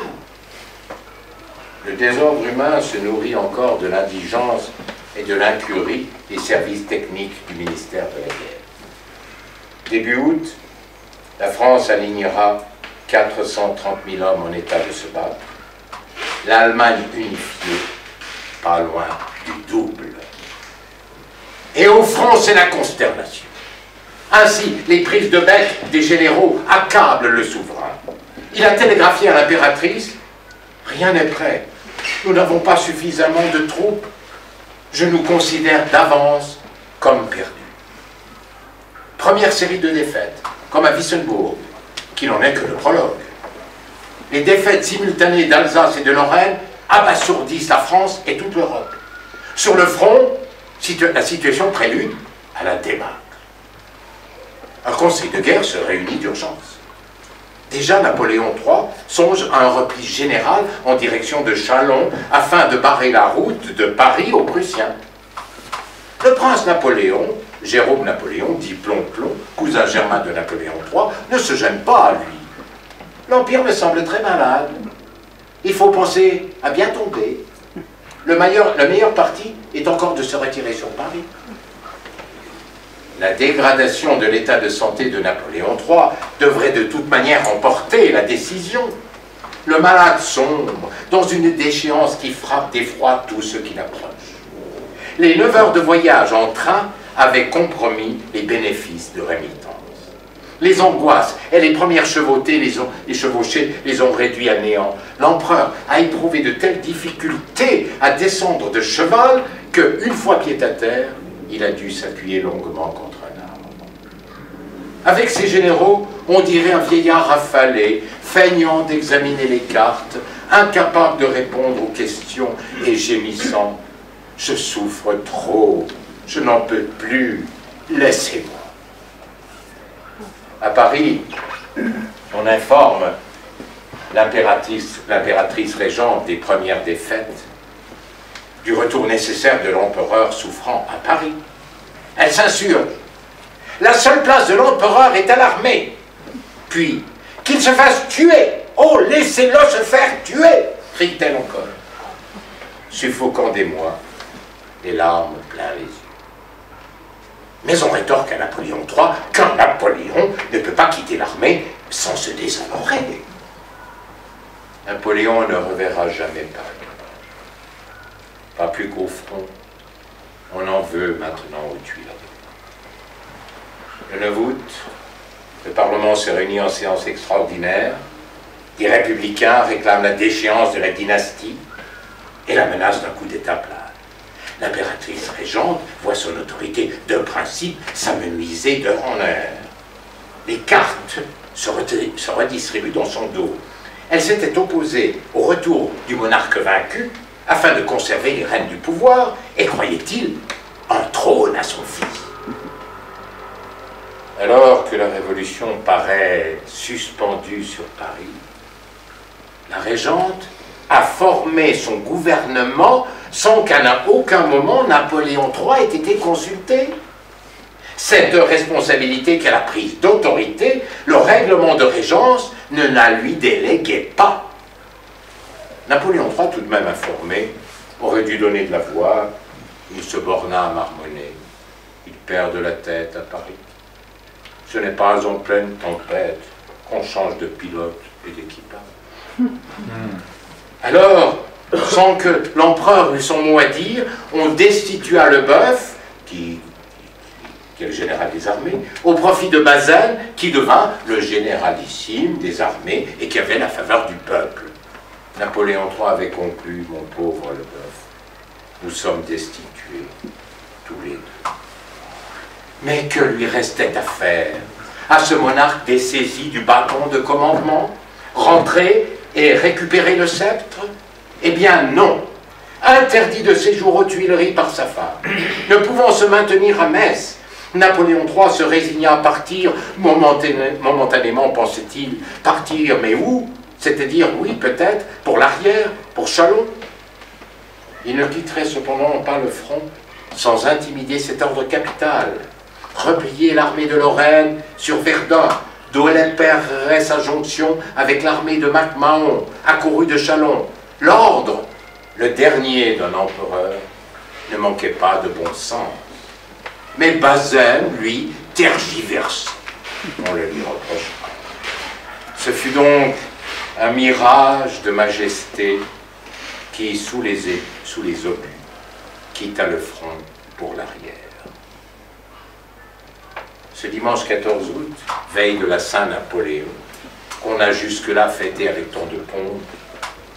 S2: Le désordre humain se nourrit encore de l'indigence et de l'incurie des services techniques du ministère de la Guerre. Début août, la France alignera 430 000 hommes en état de se battre. L'Allemagne unifiée, pas loin du double. Et au front, c'est la consternation. Ainsi, les prises de bec des généraux accablent le souverain. Il a télégraphié à l'impératrice, « Rien n'est prêt. Nous n'avons pas suffisamment de troupes. Je nous considère d'avance comme perdus. » Première série de défaites, comme à Wissembourg, qui n'en est que le prologue. Les défaites simultanées d'Alsace et de Lorraine abasourdissent la France et toute l'Europe. Sur le front, la situation prélude à la débâcle. Un conseil de guerre se réunit d'urgence. Déjà, Napoléon III songe à un repli général en direction de Châlons afin de barrer la route de Paris aux Prussiens. Le prince Napoléon, Jérôme Napoléon, dit Plomb-Plomb, cousin germain de Napoléon III, ne se gêne pas à lui. L'Empire me semble très malade. Il faut penser à bien tomber. Le meilleur parti est encore de se retirer sur Paris. La dégradation de l'état de santé de Napoléon III devrait de toute manière emporter la décision. Le malade sombre dans une déchéance qui frappe d'effroi tous ceux qui l'approchent. Les 9 heures de voyage en train avaient compromis les bénéfices de rémitance. Les angoisses et les premières chevauchées les ont réduits à néant. L'empereur a éprouvé de telles difficultés à descendre de cheval qu'une fois pied à terre, il a dû s'appuyer longuement contre un arbre. Avec ses généraux, on dirait un vieillard affalé, feignant d'examiner les cartes, incapable de répondre aux questions et gémissant. « Je souffre trop, je n'en peux plus, laissez-moi. » À Paris, on informe l'impératrice régente des premières défaites, du retour nécessaire de l'empereur souffrant à Paris. Elle s'insurge. La seule place de l'empereur est à l'armée. Puis, qu'il se fasse tuer. Oh, laissez-le se faire tuer, crie-t-elle encore, suffoquant d'émoi, les larmes plein les yeux. Mais on rétorque à Napoléon III qu'un Napoléon ne peut pas quitter l'armée sans se déshonorer. Napoléon ne reverra jamais Paris. Pas plus qu'au front. On en veut maintenant aux Tuileries. Le 9 août, le Parlement se réunit en séance extraordinaire. Les républicains réclament la déchéance de la dynastie et la menace d'un coup d'État plane. L'impératrice régente voit son autorité de principe s'amenuiser d'heure en heure. Les cartes se redistribuent dans son dos. Elle s'était opposée au retour du monarque vaincu afin de conserver les rênes du pouvoir et, croyait-il, un trône à son fils. Alors que la Révolution paraît suspendue sur Paris, la régente a formé son gouvernement sans qu'à aucun moment Napoléon III ait été consulté. Cette responsabilité qu'elle a prise d'autorité, le règlement de régence ne la lui déléguait pas. Napoléon III, tout de même informé, aurait dû donner de la voix. Il se borna à marmonner. Il perd de la tête à Paris. Ce n'est pas en pleine tempête qu'on change de pilote et d'équipage. Alors, sans que l'empereur eût son mot à dire, on destitua Leboeuf, qui est le général des armées, au profit de Bazaine, qui devint le généralissime des armées et qui avait la faveur du peuple. Napoléon III avait conclu, mon pauvre Leboeuf, nous sommes destitués, tous les deux. Mais que lui restait à faire à ce monarque dessaisi du bâton de commandement? Rentrer et récupérer le sceptre? Eh bien non, interdit de séjour aux Tuileries par sa femme. Ne pouvant se maintenir à Metz, Napoléon III se résigna à partir, momentanément pensait-il. Partir, mais où? C'est-à-dire, oui, peut-être, pour l'arrière, pour Châlons. Il ne quitterait cependant pas le front sans intimider cet ordre capital. Replier l'armée de Lorraine sur Verdun, d'où elle perdrait sa jonction avec l'armée de MacMahon, accourue de Châlons. L'ordre, le dernier d'un empereur, ne manquait pas de bon sens. Mais Bazaine, lui, tergiversait. On le lui reprochera. Ce fut donc un mirage de majesté qui, sous les obus, quitta le front pour l'arrière. Ce dimanche 14 août, veille de la Saint-Napoléon, qu'on a jusque-là fêté avec tant de pompe,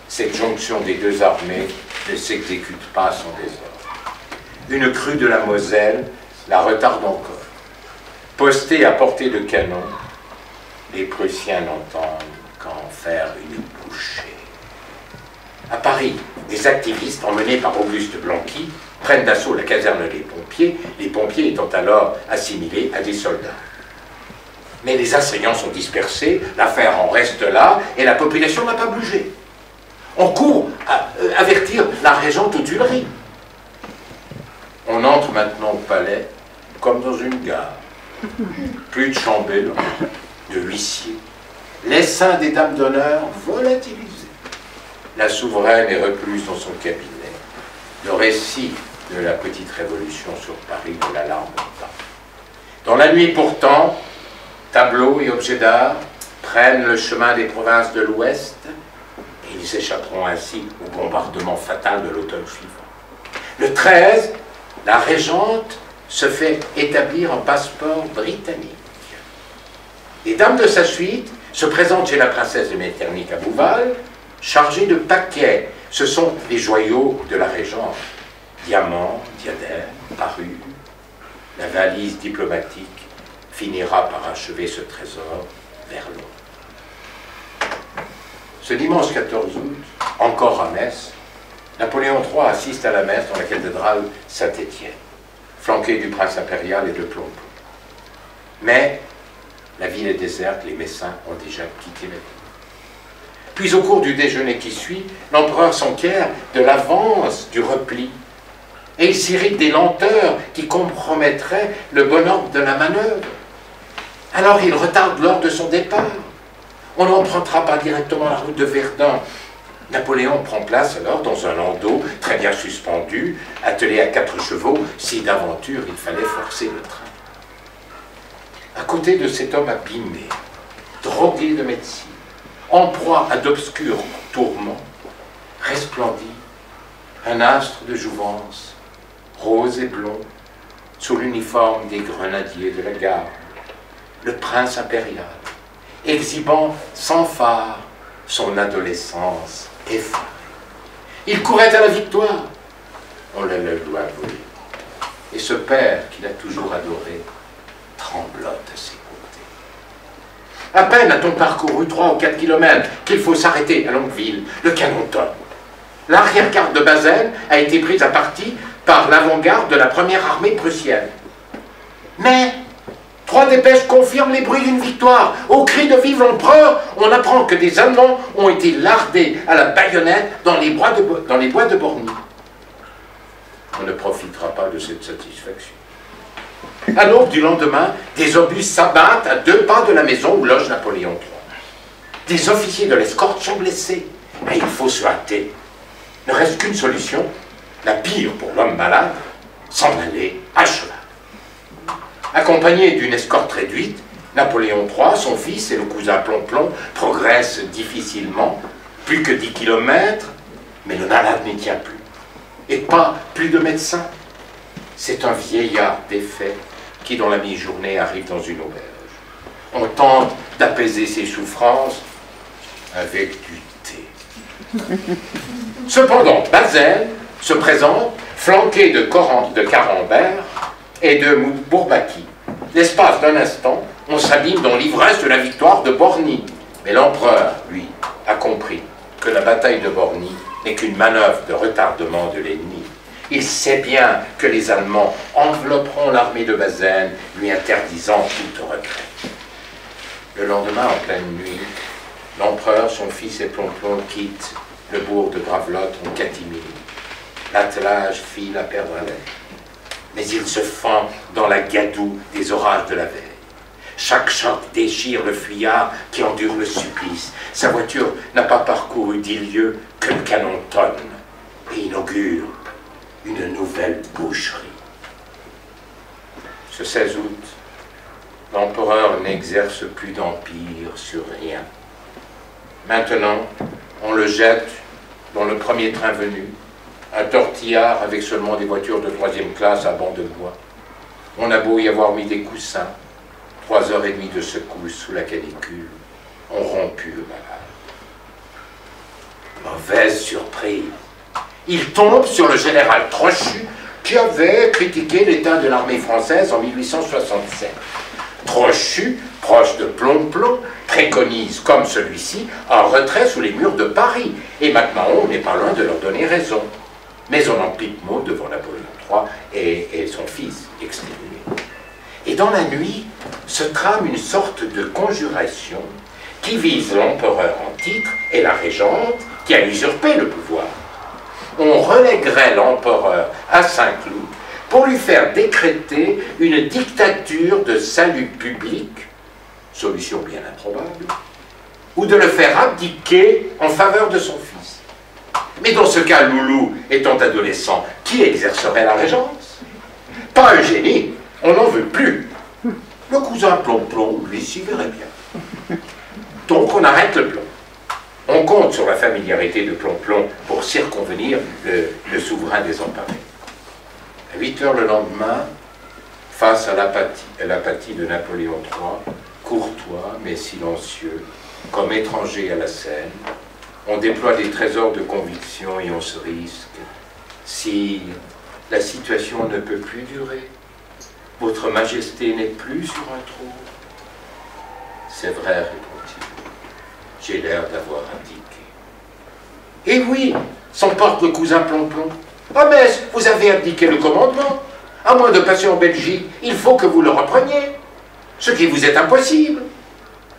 S2: cette jonction des deux armées ne s'exécute pas sans désordre. Une crue de la Moselle la retarde encore. Postée à portée de canon, les Prussiens n'entendent qu'en faire une bouchée. À Paris, des activistes emmenés par Auguste Blanqui prennent d'assaut la caserne des pompiers, les pompiers étant alors assimilés à des soldats. Mais les assaillants sont dispersés, l'affaire en reste là, et la population n'a pas bougé. On court à avertir la régente aux Tuileries. On entre maintenant au palais comme dans une gare. Plus de chambellans, de huissiers. L'essaim des dames d'honneur volatilisé. La souveraine est recluse dans son cabinet. Le récit de la petite révolution sur Paris de l'alarme montant. Dans la nuit pourtant, tableaux et objets d'art prennent le chemin des provinces de l'Ouest et ils échapperont ainsi au bombardement fatal de l'automne suivant. Le 13, la régente se fait établir en passeport britannique. Les dames de sa suite se présentent chez la princesse de Metternich à Bouval, chargées de paquets. Ce sont les joyaux de la régente. Diamants, diadèmes, parures. La valise diplomatique finira par achever ce trésor vers l'eau. Ce dimanche 14 août, encore à Metz, Napoléon III assiste à la messe dans la cathédrale Saint-Étienne, flanqué du prince impérial et de Plomb. Mais la ville est déserte, les Messins ont déjà quitté la ville. Puis au cours du déjeuner qui suit, l'empereur s'enquiert de l'avance du repli et il s'irrite des lenteurs qui compromettraient le bon ordre de la manœuvre. Alors il retarde l'heure de son départ. On n'empruntera pas directement la route de Verdun. Napoléon prend place alors dans un landau très bien suspendu, attelé à 4 chevaux, si d'aventure il fallait forcer le train. À côté de cet homme abîmé, drogué de médecine, en proie à d'obscurs tourments, resplendit un astre de jouvence, rose et blond, sous l'uniforme des grenadiers de la garde, le prince impérial, exhibant sans phare son adolescence effarée. Il courait à la victoire, on le lui a volé, et ce père qu'il a toujours adoré tremblote à ses côtés. À peine a-t-on parcouru 3 ou 4 kilomètres qu'il faut s'arrêter à Longueville, le canon tonne. L'arrière-garde de Bazaine a été prise à partie par l'avant-garde de la première armée prussienne. Mais 3 dépêches confirment les bruits d'une victoire. Au cri de vive l'empereur, on apprend que des Allemands ont été lardés à la baïonnette dans les bois de Borny. On ne profitera pas de cette satisfaction. À l'aube du lendemain, des obus s'abattent à 2 pas de la maison où loge Napoléon III. Des officiers de l'escorte sont blessés. Mais il faut se hâter. Ne reste qu'une solution, la pire pour l'homme malade, s'en aller à cheval. Accompagné d'une escorte réduite, Napoléon III, son fils et le cousin Plomplon progressent difficilement, plus que 10 kilomètres, mais le malade n'y tient plus. Et pas plus de médecins. C'est un vieillard défait qui, dans la mi-journée, arrive dans une auberge. On tente d'apaiser ses souffrances avec du thé. Cependant, Bazaine se présente, flanqué de Camembert et de Bourbaki. L'espace d'un instant, on s'abîme dans l'ivresse de la victoire de Borny. Mais l'empereur, lui, a compris que la bataille de Borny n'est qu'une manœuvre de retardement de l'ennemi. Il sait bien que les Allemands envelopperont l'armée de Bazaine, lui interdisant toute retraite. Le lendemain, en pleine nuit, l'empereur, son fils et Plomplon quittent le bourg de Gravelotte en catimini. L'attelage file à perdre haleine. Mais il se fend dans la gadoue des orages de la veille. Chaque choc déchire le fuyard qui endure le supplice. Sa voiture n'a pas parcouru 10 lieues que le canon tonne et inaugure une nouvelle boucherie. Ce 16 août, l'empereur n'exerce plus d'empire sur rien. Maintenant, on le jette dans le premier train venu, un tortillard avec seulement des voitures de 3e classe à banc de bois. On a beau y avoir mis des coussins, 3 heures et demie de secousse sous la canicule ont rompu le malade. Mauvaise surprise. Il tombe sur le général Trochu qui avait critiqué l'état de l'armée française en 1867. Trochu, proche de Plomplon, préconise, comme celui-ci, un retrait sous les murs de Paris. Et MacMahon n'est pas loin de leur donner raison. Mais on en pique mot devant Napoléon III et son fils exténué. Et dans la nuit se trame une sorte de conjuration qui vise l'empereur en titre et la régente qui a usurpé le pouvoir. On relèguerait l'empereur à Saint-Cloud pour lui faire décréter une dictature de salut public, solution bien improbable, ou de le faire abdiquer en faveur de son fils. Mais dans ce cas, Loulou étant adolescent, qui exercerait la régence? Pas Eugénie, on n'en veut plus. Le cousin Plomplon, lui, s'y verrait bien. Donc on arrête le plomb. On compte sur la familiarité de Plomplon pour circonvenir le souverain désemparé. À 8 heures le lendemain, face à l'apathie de Napoléon III, courtois mais silencieux, comme étranger à la scène, on déploie des trésors de conviction et on se risque. Sire, la situation ne peut plus durer. Votre Majesté n'est plus sur un trône. C'est vrai, répond-il. J'ai l'air d'avoir indiqué. Et oui, s'emporte le cousin Plomplon. Ah mais vous avez abdiqué le commandement. À moins de passer en Belgique, il faut que vous le repreniez. Ce qui vous est impossible.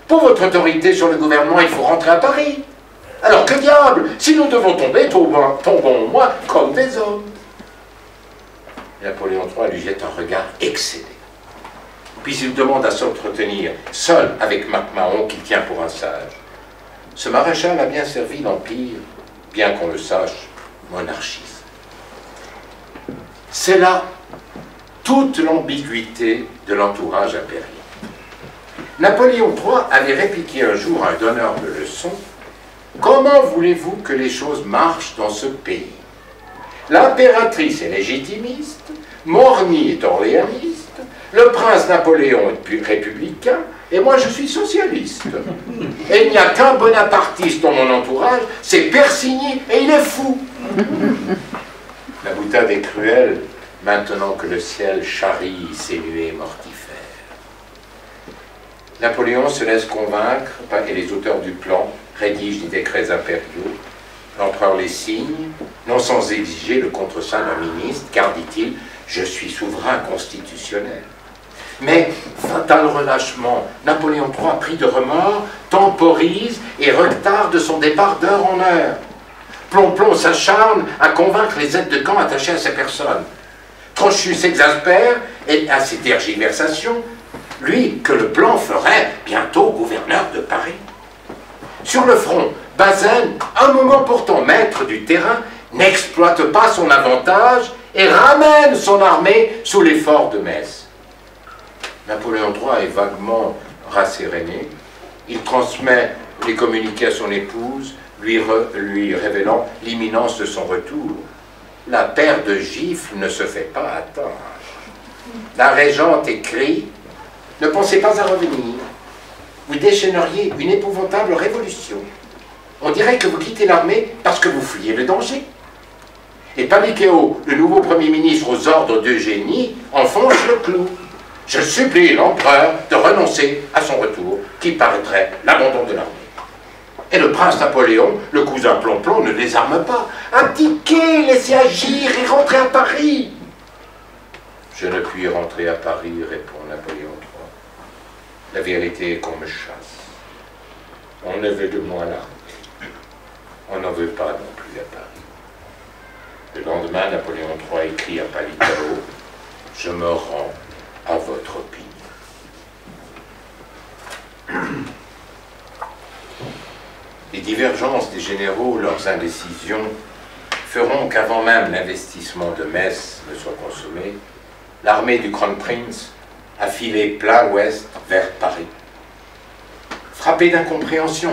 S2: Pour votre autorité sur le gouvernement, il faut rentrer à Paris. Alors que diable, si nous devons tomber, tombons au moins comme des hommes. Napoléon III lui jette un regard excédé. Puis il demande à s'entretenir seul avec MacMahon qu'il tient pour un sage. Ce maréchal a bien servi l'Empire, bien qu'on le sache, monarchiste. C'est là toute l'ambiguïté de l'entourage impérial. Napoléon III avait répliqué un jour à un donneur de leçons « Comment voulez-vous que les choses marchent dans ce pays? L'impératrice est légitimiste, Morny est orléaniste, le prince Napoléon est républicain, et moi je suis socialiste. Et il n'y a qu'un bonapartiste dans mon entourage, c'est Persigny, et il est fou. » La boutade est cruelle, maintenant que le ciel charrie ses nuées mortifères. Napoléon se laisse convaincre, et les auteurs du plan rédigent des décrets impériaux. L'empereur les signe, non sans exiger le contre-seing d'un ministre, car, dit-il, je suis souverain constitutionnel. Mais, fatal relâchement, Napoléon III, pris de remords, temporise et retarde son départ d'heure en heure. Plomplon s'acharne à convaincre les aides de camp attachés à sa personne. Trochu s'exaspère et à ses tergiversations, lui que le plan ferait bientôt gouverneur de Paris. Sur le front, Bazaine, un moment pourtant maître du terrain, n'exploite pas son avantage et ramène son armée sous les forts de Metz. Napoléon III est vaguement rasséréné. Il transmet les communiqués à son épouse, lui révélant l'imminence de son retour. La paire de gifles ne se fait pas attendre. La régente écrit « Ne pensez pas à revenir. Vous déchaîneriez une épouvantable révolution. On dirait que vous quittez l'armée parce que vous fuyez le danger. » Et Palichéo, le nouveau Premier ministre aux ordres d'Eugénie, enfonce le clou. Je supplie l'empereur de renoncer à son retour, qui paraîtrait l'abandon de l'armée. Et le prince Napoléon, le cousin Plomplon, ne désarme pas. Abdiquez, laissez agir et rentrez à Paris. Je ne puis rentrer à Paris, répond Napoléon III. La vérité est qu'on me chasse. On ne veut de moi l'armée. On n'en veut pas non plus à Paris. Le lendemain, Napoléon III écrit à Palichéo « Je me rends à votre opinion. » Les divergences des généraux, leurs indécisions, feront qu'avant même l'investissement de Metz ne soit consommé, l'armée du Kronprinz a filé plein ouest vers Paris. Frappés d'incompréhension,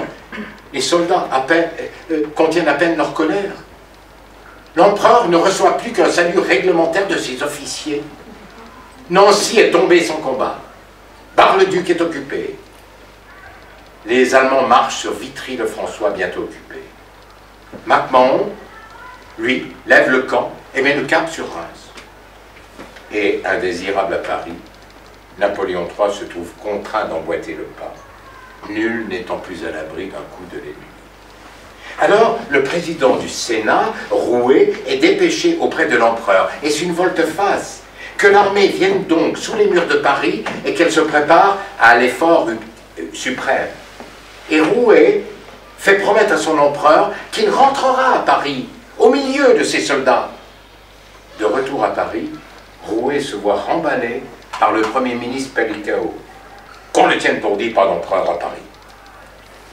S2: les soldats contiennent à peine leur colère. L'empereur ne reçoit plus qu'un salut réglementaire de ses officiers. Nancy est tombée sans combat. Bar-le-Duc est occupé. Les Allemands marchent sur Vitry-le-François, bientôt occupé. MacMahon, lui, lève le camp et met le cap sur Reims. Et, indésirable à Paris, Napoléon III se trouve contraint d'emboîter le pas, nul n'étant plus à l'abri d'un coup de l'ennemi. Alors, le président du Sénat, Rouet, est dépêché auprès de l'empereur, et c'est une volte-face, que l'armée vienne donc sous les murs de Paris et qu'elle se prépare à l'effort suprême. Et Rouet fait promettre à son empereur qu'il rentrera à Paris, au milieu de ses soldats. De retour à Paris, Rouet se voit remballé par le Premier ministre Palikao, qu'on le tienne pour dit par l'empereur à Paris.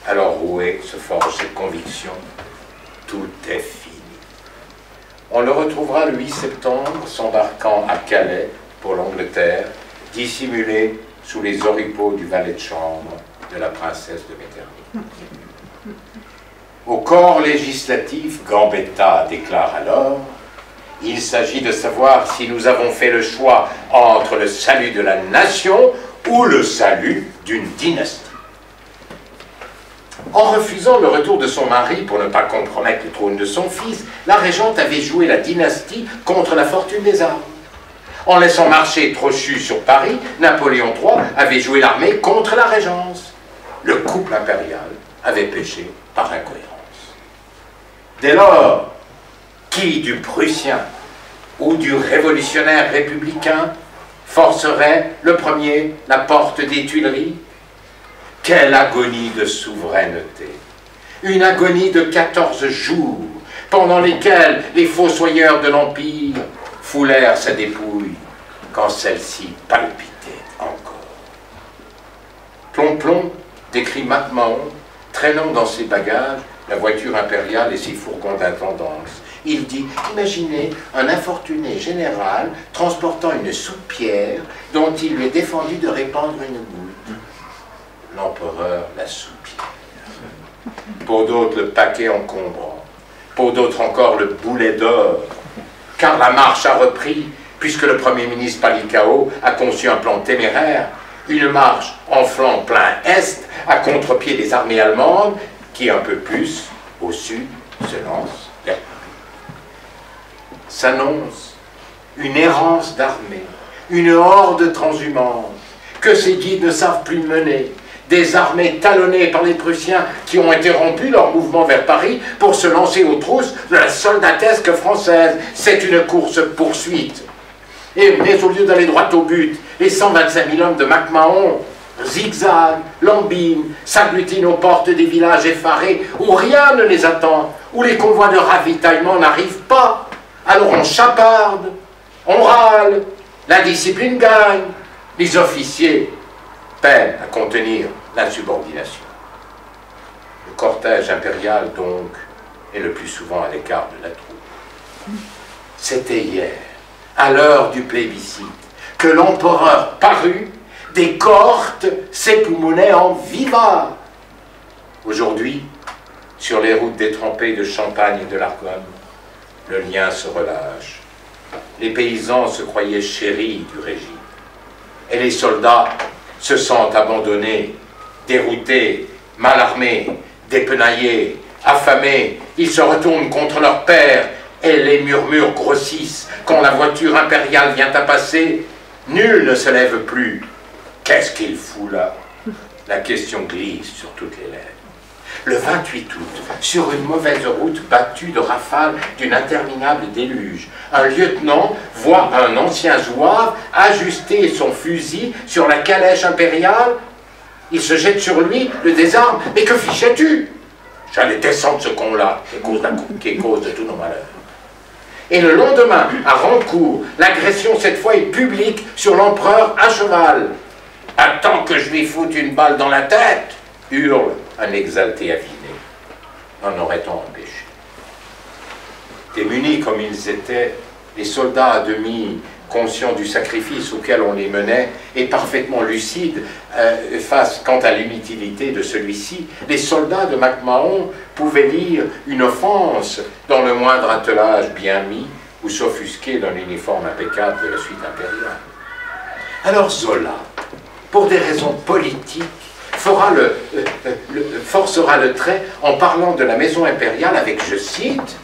S2: Alors Rouet se forge cette conviction, tout est fini. On le retrouvera le 8 septembre, s'embarquant à Calais pour l'Angleterre, dissimulé sous les oripeaux du valet de chambre de la princesse de Metternich. Au corps législatif, Gambetta déclare alors: il s'agit de savoir si nous avons fait le choix entre le salut de la nation ou le salut d'une dynastie. En refusant le retour de son mari pour ne pas compromettre le trône de son fils, la régente avait joué la dynastie contre la fortune des armes. En laissant marcher Trochu sur Paris, Napoléon III avait joué l'armée contre la régence. Le couple impérial avait péché par incohérence. Dès lors, qui du Prussien ou du révolutionnaire républicain forcerait le premier la porte des Tuileries? Quelle agonie de souveraineté! Une agonie de 14 jours, pendant lesquels les fossoyeurs de l'Empire foulèrent sa dépouille, quand celle-ci palpitait encore. Plomb-plomb, décrit MacMahon, traînant dans ses bagages la voiture impériale et ses fourgons d'intendance. Il dit: imaginez un infortuné général transportant une soupière dont il lui est défendu de répandre une goutte. L'empereur la soupière. Pour d'autres, le paquet encombrant. Pour d'autres encore, le boulet d'or. Car la marche a repris, puisque le Premier ministre Palikao a conçu un plan téméraire, une marche en flanc plein est, à contre-pied des armées allemandes, qui un peu plus, au sud, se lancent vers Paris. S'annonce une errance d'armée, une horde transhumante, que ces guides ne savent plus mener, des armées talonnées par les Prussiens qui ont interrompu leur mouvement vers Paris pour se lancer aux trousses de la soldatesque française. C'est une course-poursuite. Mais au lieu d'aller droit au but, les 125 000 hommes de MacMahon zigzaguent, lambinent, s'agglutinent aux portes des villages effarés où rien ne les attend, où les convois de ravitaillement n'arrivent pas. Alors on chaparde, on râle, la discipline gagne, les officiers peinent à contenir l'insubordination. Le cortège impérial, donc, est le plus souvent à l'écart de la troupe. C'était hier, à l'heure du plébiscite, que l'empereur parut, des cohortes s'époumonaient en viva. Aujourd'hui, sur les routes détrempées de Champagne et de l'Argonne, le lien se relâche. Les paysans se croyaient chéris du régime. Et les soldats se sentent abandonnés, déroutés, mal armés, dépenaillés, affamés. Ils se retournent contre leur père et les murmures grossissent. Quand la voiture impériale vient à passer, nul ne se lève plus. Qu'est-ce qu'il fout là? La question glisse sur toutes les lèvres. Le 28 août, sur une mauvaise route battue de rafales d'une interminable déluge, un lieutenant voit un ancien zouave ajuster son fusil sur la calèche impériale. Il se jette sur lui, le désarme. Mais que fichais-tu? J'allais descendre ce con-là, qui est cause de tous nos malheurs. Et le lendemain, à Rancourt, l'agression cette fois est publique sur l'empereur à cheval. « Attends que je lui foute une balle dans la tête !» hurle un exalté aviné. En aurait-on empêché? Démunis comme ils étaient, les soldats à demi conscients du sacrifice auquel on les menait et parfaitement lucides face quant à l'inutilité de celui-ci, les soldats de MacMahon pouvaient lire une offense dans le moindre attelage bien mis ou s'offusquer d'un uniforme impeccable de la suite impériale. Alors Zola, pour des raisons politiques, forcera le trait en parlant de la maison impériale avec, je cite,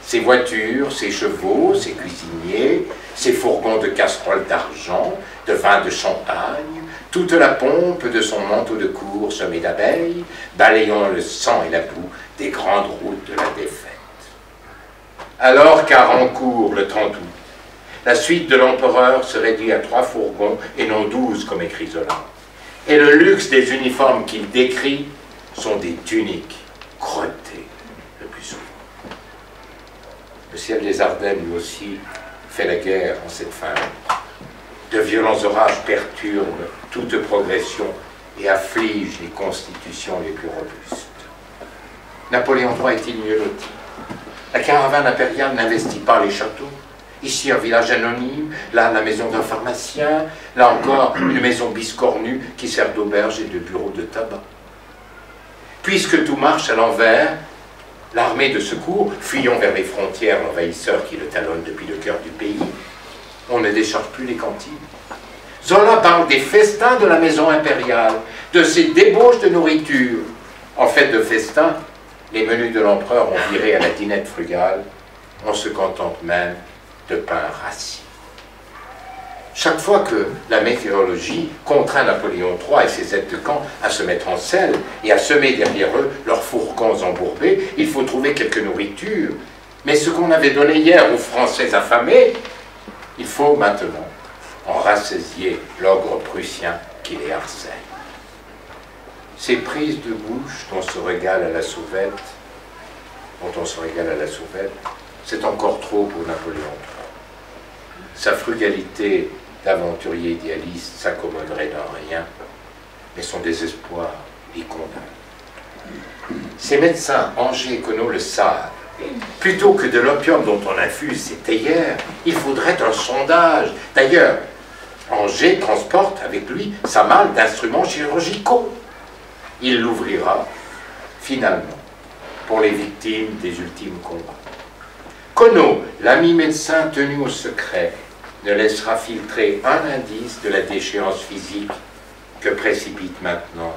S2: ses voitures, ses chevaux, ses cuisiniers, ses fourgons de casseroles d'argent, de vin de champagne, toute la pompe de son manteau de cour semé d'abeilles, balayant le sang et la boue des grandes routes de la défaite. Alors qu'Arancourt, le 30 août, la suite de l'empereur se réduit à 3 fourgons et non 12 comme écrit Zola. Et le luxe des uniformes qu'il décrit sont des tuniques crottées le plus souvent. Le ciel des Ardennes, lui aussi, fait la guerre en cette fin. De violents orages perturbent toute progression et affligent les constitutions les plus robustes. Napoléon III est-il mieux loti? La caravane impériale n'investit pas les châteaux. Ici, un village anonyme, là, la maison d'un pharmacien, là encore, une maison biscornue qui sert d'auberge et de bureau de tabac. Puisque tout marche à l'envers, l'armée de secours, fuyant vers les frontières l'envahisseur qui le talonne depuis le cœur du pays, on ne décharge plus les cantines. Zola parle des festins de la maison impériale, de ses débauches de nourriture. En fait de festins, les menus de l'empereur ont viré à la dînette frugale, on se contente même de pain rassis. Chaque fois que la météorologie contraint Napoléon III et ses aides de camp à se mettre en selle et à semer derrière eux leurs fourgons embourbés, il faut trouver quelque nourriture. Mais ce qu'on avait donné hier aux Français affamés, il faut maintenant en rassasier l'ogre prussien qui les harcèle. Ces prises de bouche dont on se régale à la sauvette, c'est encore trop pour Napoléon III. Sa frugalité d'aventurier idéaliste s'accommoderait d'un rien, mais son désespoir y condamne. Ces médecins, Angers et Conneau, le savent. Plutôt que de l'opium dont on infuse ses théières, il faudrait un sondage. D'ailleurs, Angers transporte avec lui sa malle d'instruments chirurgicaux. Il l'ouvrira, finalement, pour les victimes des ultimes combats. Conneau, l'ami médecin tenu au secret, ne laissera filtrer un indice de la déchéance physique que précipitent maintenant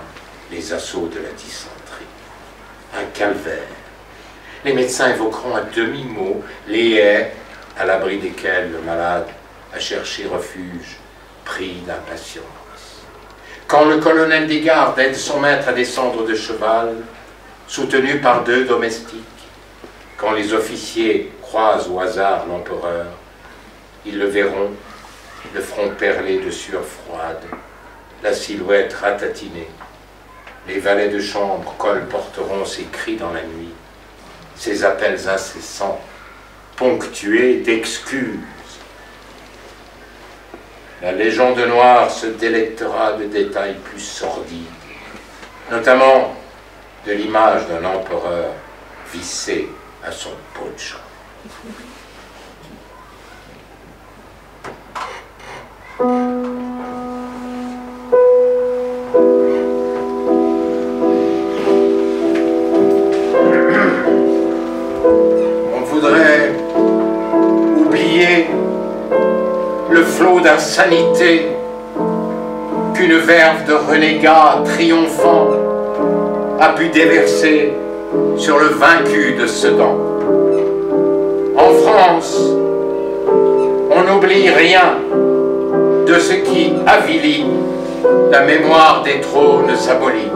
S2: les assauts de la dysenterie. Un calvaire. Les médecins évoqueront à demi-mot les haies à l'abri desquelles le malade a cherché refuge, pris d'impatience. Quand le colonel des gardes aide son maître à descendre de cheval, soutenu par 2 domestiques, quand les officiers croisent au hasard l'empereur, ils le verront, le front perlé de sueur froide, la silhouette ratatinée. Les valets de chambre colporteront ses cris dans la nuit, ses appels incessants, ponctués d'excuses. La légende noire se délectera de détails plus sordides, notamment de l'image d'un empereur vissé à son pot de champ. On voudrait oublier le flot d'insanité qu'une verve de renégats triomphants a pu déverser sur le vaincu de Sedan. En France, on n'oublie rien de ce qui avilit la mémoire des trônes abolis.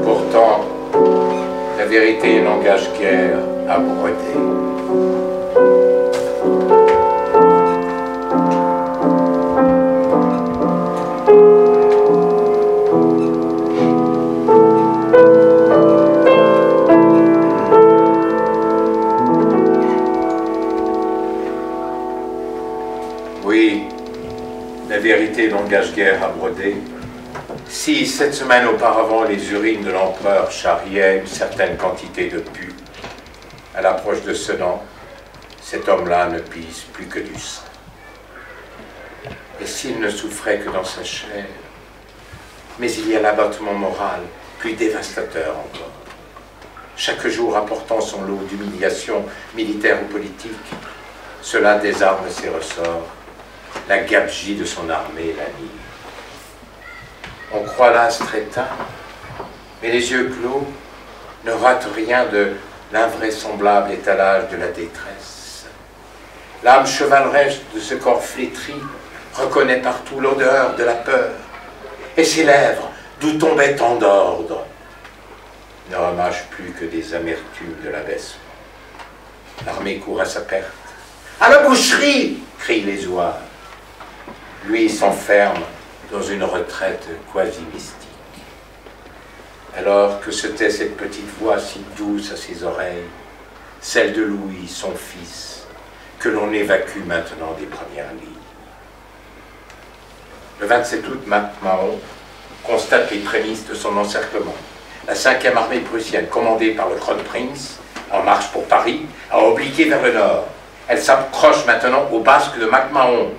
S2: Pourtant, la vérité n'engage guère à broder. La vérité n'engage guère à broder. Si 7 semaines auparavant les urines de l'empereur charriaient une certaine quantité de pu, à l'approche de Sedan, cet homme-là ne pisse plus que du sang. Et s'il ne souffrait que dans sa chair, mais il y a l'abattement moral, plus dévastateur encore. Chaque jour apportant son lot d'humiliations militaires ou politiques, cela désarme ses ressorts la gabegie de son armée l'anime. On croit l'astre éteint, mais les yeux clos ne ratent rien de l'invraisemblable étalage de la détresse. L'âme chevaleresque de ce corps flétri reconnaît partout l'odeur de la peur, et ses lèvres, d'où tombait tant d'ordre, ne remâchent plus que des amertumes de l'abaissement. L'armée court à sa perte. « À la boucherie !» crient les ouaves. Lui s'enferme dans une retraite quasi mystique. Alors que se tait cette petite voix si douce à ses oreilles, celle de Louis, son fils, que l'on évacue maintenant des premières lignes. Le 27 août, MacMahon constate les prémices de son encerclement. La 5e armée prussienne, commandée par le Kronprinz, en marche pour Paris, a obliqué vers le nord. Elle s'accroche maintenant aux basques de MacMahon.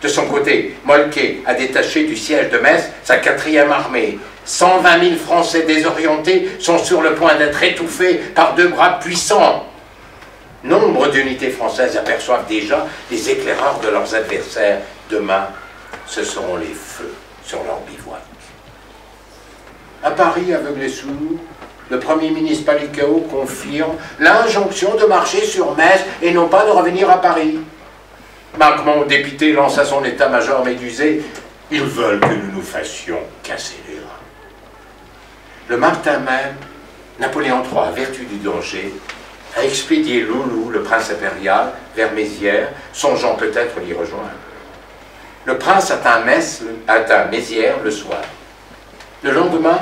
S2: De son côté, Moltke a détaché du siège de Metz sa 4e armée. 120 000 Français désorientés sont sur le point d'être étouffés par 2 bras puissants. Nombre d'unités françaises aperçoivent déjà les éclaireurs de leurs adversaires. Demain, ce seront les feux sur leur bivouac. À Paris, aveugle et sourd, le Premier ministre Palikao confirme l'injonction de marcher sur Metz et non pas de revenir à Paris. MacMahon, dépité, lance à son état-major médusé « Ils veulent que nous nous fassions casser les reins. » Le matin même, Napoléon III, à vertu du danger, a expédié Loulou, le prince impérial, vers Mézières, songeant peut-être l'y rejoindre. Le prince atteint Mézières le soir. Le lendemain,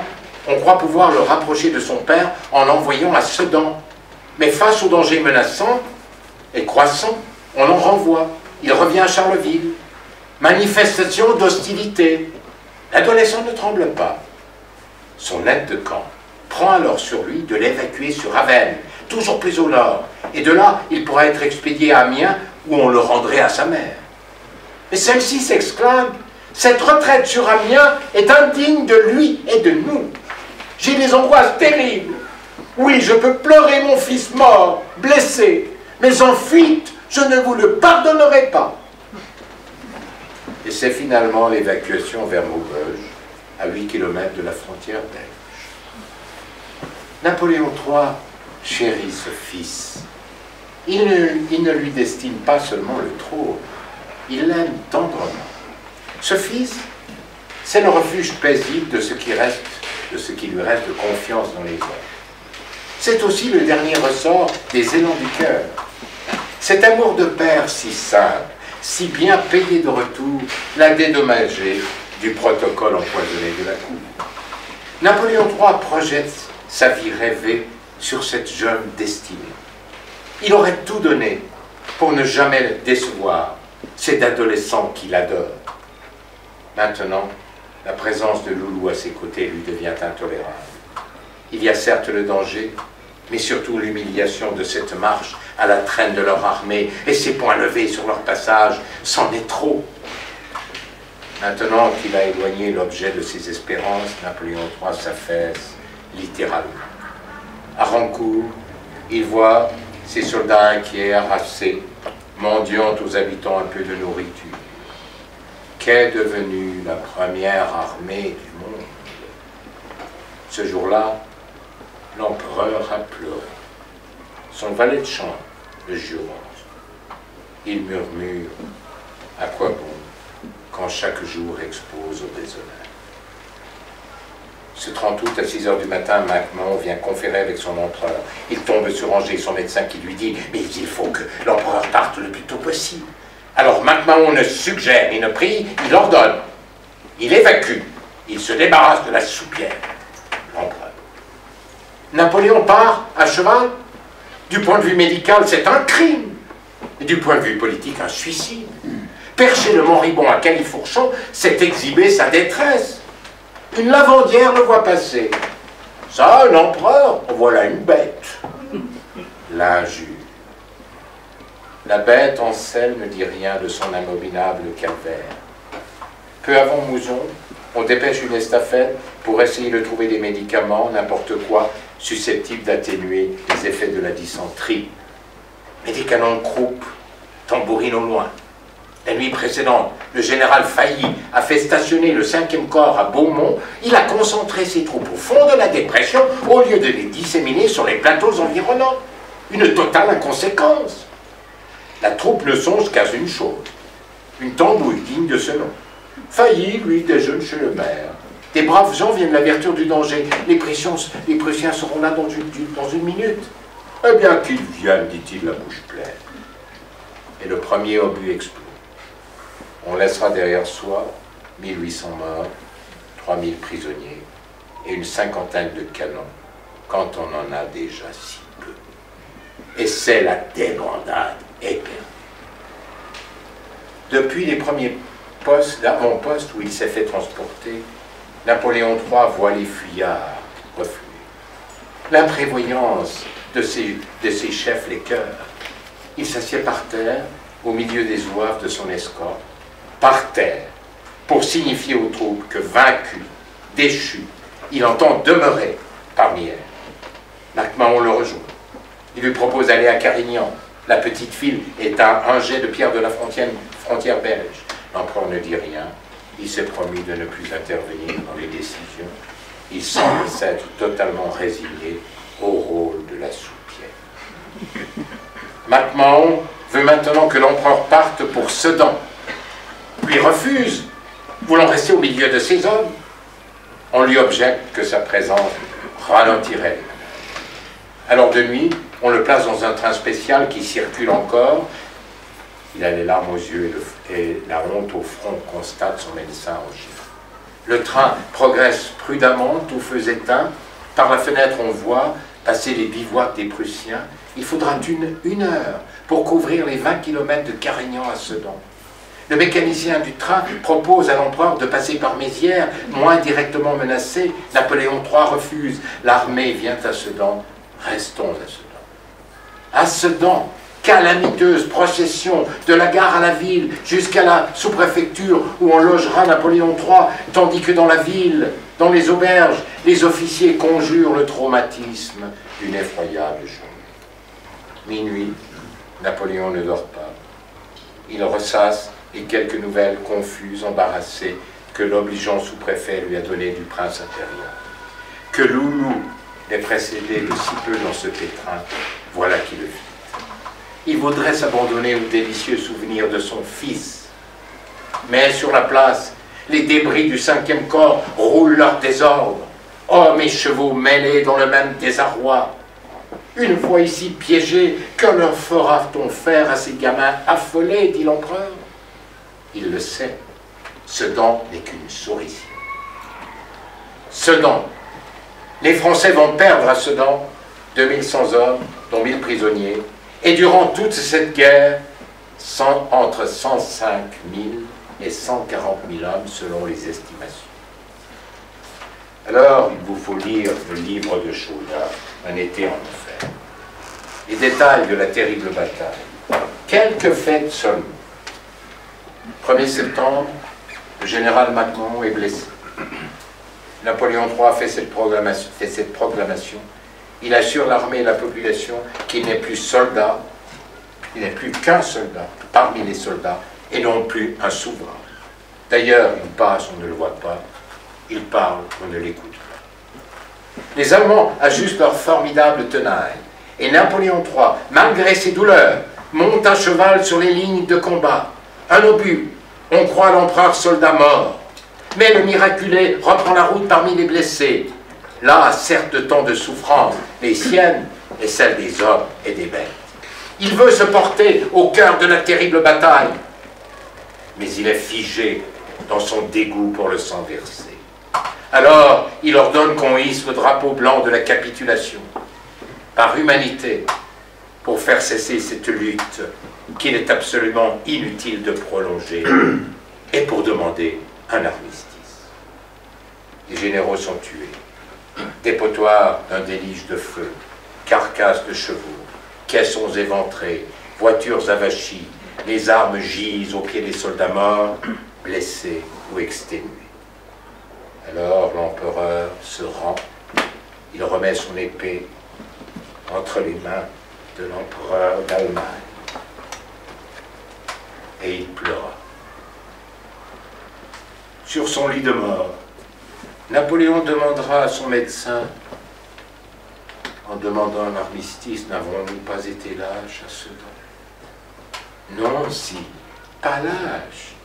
S2: on croit pouvoir le rapprocher de son père en l'envoyant à Sedan. Mais face au danger menaçant et croissant, on l'en renvoie. Il revient à Charleville. Manifestation d'hostilité. L'adolescent ne tremble pas. Son aide de camp prend alors sur lui de l'évacuer sur Avesnes, toujours plus au nord. Et de là, il pourra être expédié à Amiens, où on le rendrait à sa mère. Mais celle-ci s'exclame « Cette retraite sur Amiens est indigne de lui et de nous. J'ai des angoisses terribles. Oui, je peux pleurer mon fils mort, blessé, mais en fuite, je ne vous le pardonnerai pas. » Et c'est finalement l'évacuation vers Maubeuge, à 8 km de la frontière belge. Napoléon III chérit ce fils. Il ne lui destine pas seulement le trône, il l'aime tendrement. Ce fils, c'est le refuge paisible de ce qui lui reste de confiance dans les hommes. C'est aussi le dernier ressort des élans du cœur. Cet amour de père si simple, si bien payé de retour, l'a dédommagé du protocole empoisonné de la cour. Napoléon III projette sa vie rêvée sur cette jeune destinée. Il aurait tout donné pour ne jamais le décevoir, cet adolescent qu'il adore. Maintenant, la présence de Loulou à ses côtés lui devient intolérable. Il y a certes le danger, mais surtout l'humiliation de cette marche à la traîne de leur armée et ses poings levés sur leur passage, c'en est trop. Maintenant qu'il a éloigné l'objet de ses espérances, Napoléon III s'affaisse littéralement. À Rancourt, il voit ses soldats inquiets, harassés, mendiant aux habitants un peu de nourriture. Qu'est devenue la première armée du monde? Ce jour-là, l'empereur a pleuré. Son valet de chambre le jure. Il murmure « À quoi bon quand chaque jour expose au déshonneur ?» Ce 30 août, à 6 h du matin, MacMahon vient conférer avec son empereur. Il tombe sur Angers, son médecin, qui lui dit « Mais il faut que l'empereur parte le plus tôt possible. » Alors MacMahon ne suggère, il ne prie, il ordonne. Il évacue, il se débarrasse de la soupière. L'empereur. Napoléon part à cheval. Du point de vue médical, c'est un crime. Et du point de vue politique, un suicide. Percher le moribond à Califourchon, c'est exhiber sa détresse. Une lavandière le voit passer. Ça, l'empereur, voilà une bête. L'injure. La bête en selle ne dit rien de son abominable calvaire. Peu avant Mouzon, on dépêche une estafette pour essayer de trouver des médicaments, n'importe quoi, susceptibles d'atténuer les effets de la dysenterie. Mais des canons de croupe tambourinent au loin. La nuit précédente, le général Failly a fait stationner le 5e corps à Beaumont. Il a concentré ses troupes au fond de la dépression au lieu de les disséminer sur les plateaux environnants. Une totale inconséquence. La troupe ne songe qu'à une chose, une tambouille digne de ce nom. Failly, lui, déjeune chez le maire. Des braves gens viennent l'avertir du danger. Les Prussiens seront là dans une minute. Eh bien qu'ils viennent, dit-il, la bouche pleine. Et le premier obus explose. On laissera derrière soi 1800 morts, 3000 prisonniers et une cinquantaine de canons, quand on en a déjà si peu. Et c'est la débandade éperdue. Depuis les premiers postes, là, mon poste où il s'est fait transporter, Napoléon III voit les fuyards refluer. L'imprévoyance de ses chefs les cœurs. Il s'assied par terre, au milieu des zouaves de son escorte, par terre, pour signifier aux troupes que vaincu, déchu, il entend demeurer parmi elles. MacMahon le rejoint. Il lui propose d'aller à Carignan. La petite ville est à un jet de pierre de la frontière belge. L'empereur ne dit rien. Il s'est promis de ne plus intervenir dans les décisions. Il semble s'être totalement résigné au rôle de la soupière. MacMahon veut maintenant que l'empereur parte pour Sedan. Lui refuse, voulant rester au milieu de ses hommes. On lui objecte que sa présence ralentirait. Alors de nuit, on le place dans un train spécial qui circule encore. Il a les larmes aux yeux et la honte au front, constate son médecin en givre. Le train progresse prudemment, tout feu éteint. Par la fenêtre, on voit passer les bivouacs des Prussiens. Il faudra une heure pour couvrir les 20 km de Carignan à Sedan. Le mécanicien du train propose à l'empereur de passer par Mézières, moins directement menacé. Napoléon III refuse. L'armée vient à Sedan. Restons à Sedan. À Sedan, calamiteuse procession de la gare à la ville jusqu'à la sous-préfecture où on logera Napoléon III, tandis que dans la ville, dans les auberges, les officiers conjurent le traumatisme d'une effroyable journée. Minuit, Napoléon ne dort pas. Il ressasse les quelques nouvelles confuses, embarrassées, que l'obligeant sous-préfet lui a données du prince impérial. Que Loulou l'ait précédé de si peu dans ce pétrin, voilà qui le vit. Il voudrait s'abandonner aux délicieux souvenirs de son fils. Mais sur la place, les débris du 5e corps roulent leur désordre. Hommes et chevaux mêlés dans le même désarroi. Une fois ici piégés, que leur fera-t-on faire à ces gamins affolés, dit l'empereur. Il le sait. Sedan n'est qu'une souris. Sedan. Les Français vont perdre à Sedan 2100 hommes, dont 1000 prisonniers. Et durant toute cette guerre, entre 105 000 et 140 000 hommes selon les estimations. Alors, il vous faut lire le livre de Chaudat, Un été en enfer. Les détails de la terrible bataille. Quelques faits seulement. 1er septembre, le général MacMahon est blessé. Napoléon III fait cette proclamation. Il assure l'armée et la population qu'il n'est plus soldat, il n'est plus qu'un soldat parmi les soldats et non plus un souverain. D'ailleurs, il passe, on ne le voit pas, il parle, on ne l'écoute pas. Les Allemands ajustent leur formidable tenaille et Napoléon III, malgré ses douleurs, monte à cheval sur les lignes de combat. Un obus, on croit l'empereur soldat mort, mais le miraculé reprend la route parmi les blessés. Là, certes, de tant de souffrances, les siennes et celles des hommes et des bêtes. Il veut se porter au cœur de la terrible bataille, mais il est figé dans son dégoût pour le sang versé. Alors, il ordonne qu'on hisse le drapeau blanc de la capitulation, par humanité, pour faire cesser cette lutte qu'il est absolument inutile de prolonger, et pour demander un armistice. Les généraux sont tués. Dépotoirs d'un déluge de feu, carcasses de chevaux, caissons éventrés, voitures avachies, les armes gisent aux pieds des soldats morts, blessés ou exténués. Alors l'empereur se rend, il remet son épée entre les mains de l'empereur d'Allemagne. et il pleura. Sur son lit de mort, Napoléon demandera à son médecin: en demandant un armistice, n'avons-nous pas été lâches à Sedan? Non, si, pas lâches,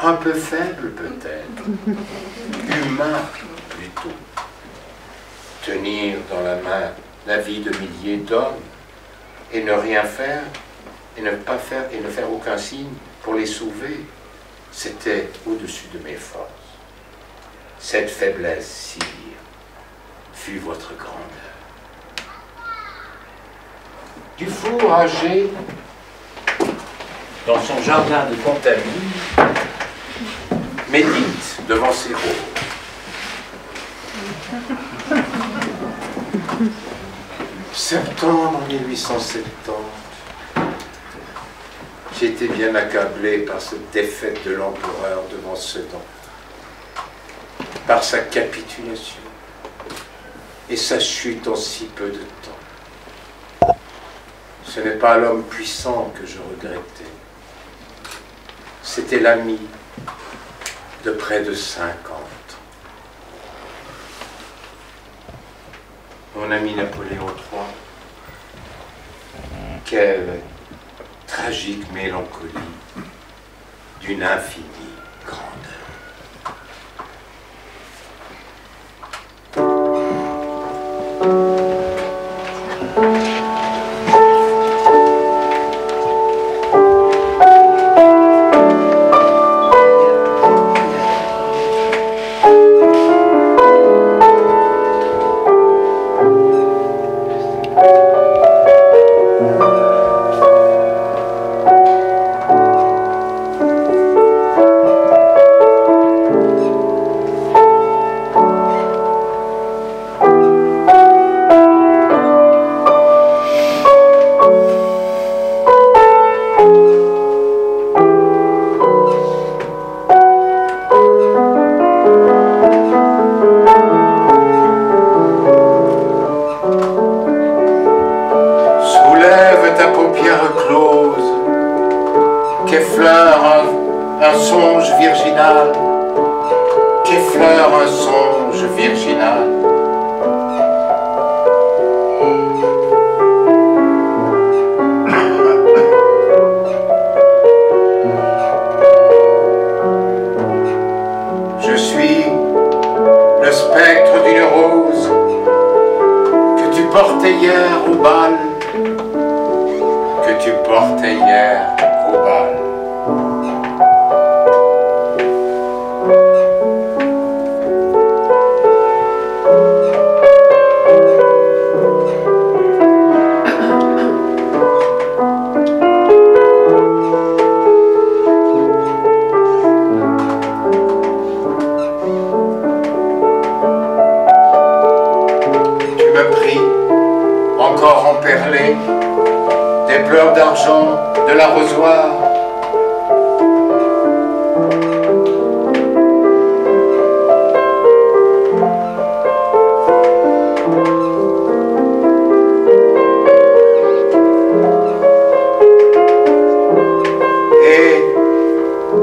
S2: un peu faible peut-être, humain plutôt. Tenir dans la main la vie de milliers d'hommes et ne rien faire, et ne faire aucun signe pour les sauver, c'était au-dessus de mes forces. Cette faiblesse, sire, fut votre grandeur. Dufour, âgé, dans son jardin de Contamine, médite devant ses roses. Septembre 1870. J'étais bien accablé par cette défaite de l'empereur devant Sedan, par sa capitulation et sa chute en si peu de temps. Ce n'est pas l'homme puissant que je regrettais, c'était l'ami de près de 50 ans. Mon ami Napoléon III, quelle tragique mélancolie d'une infinie grandeur.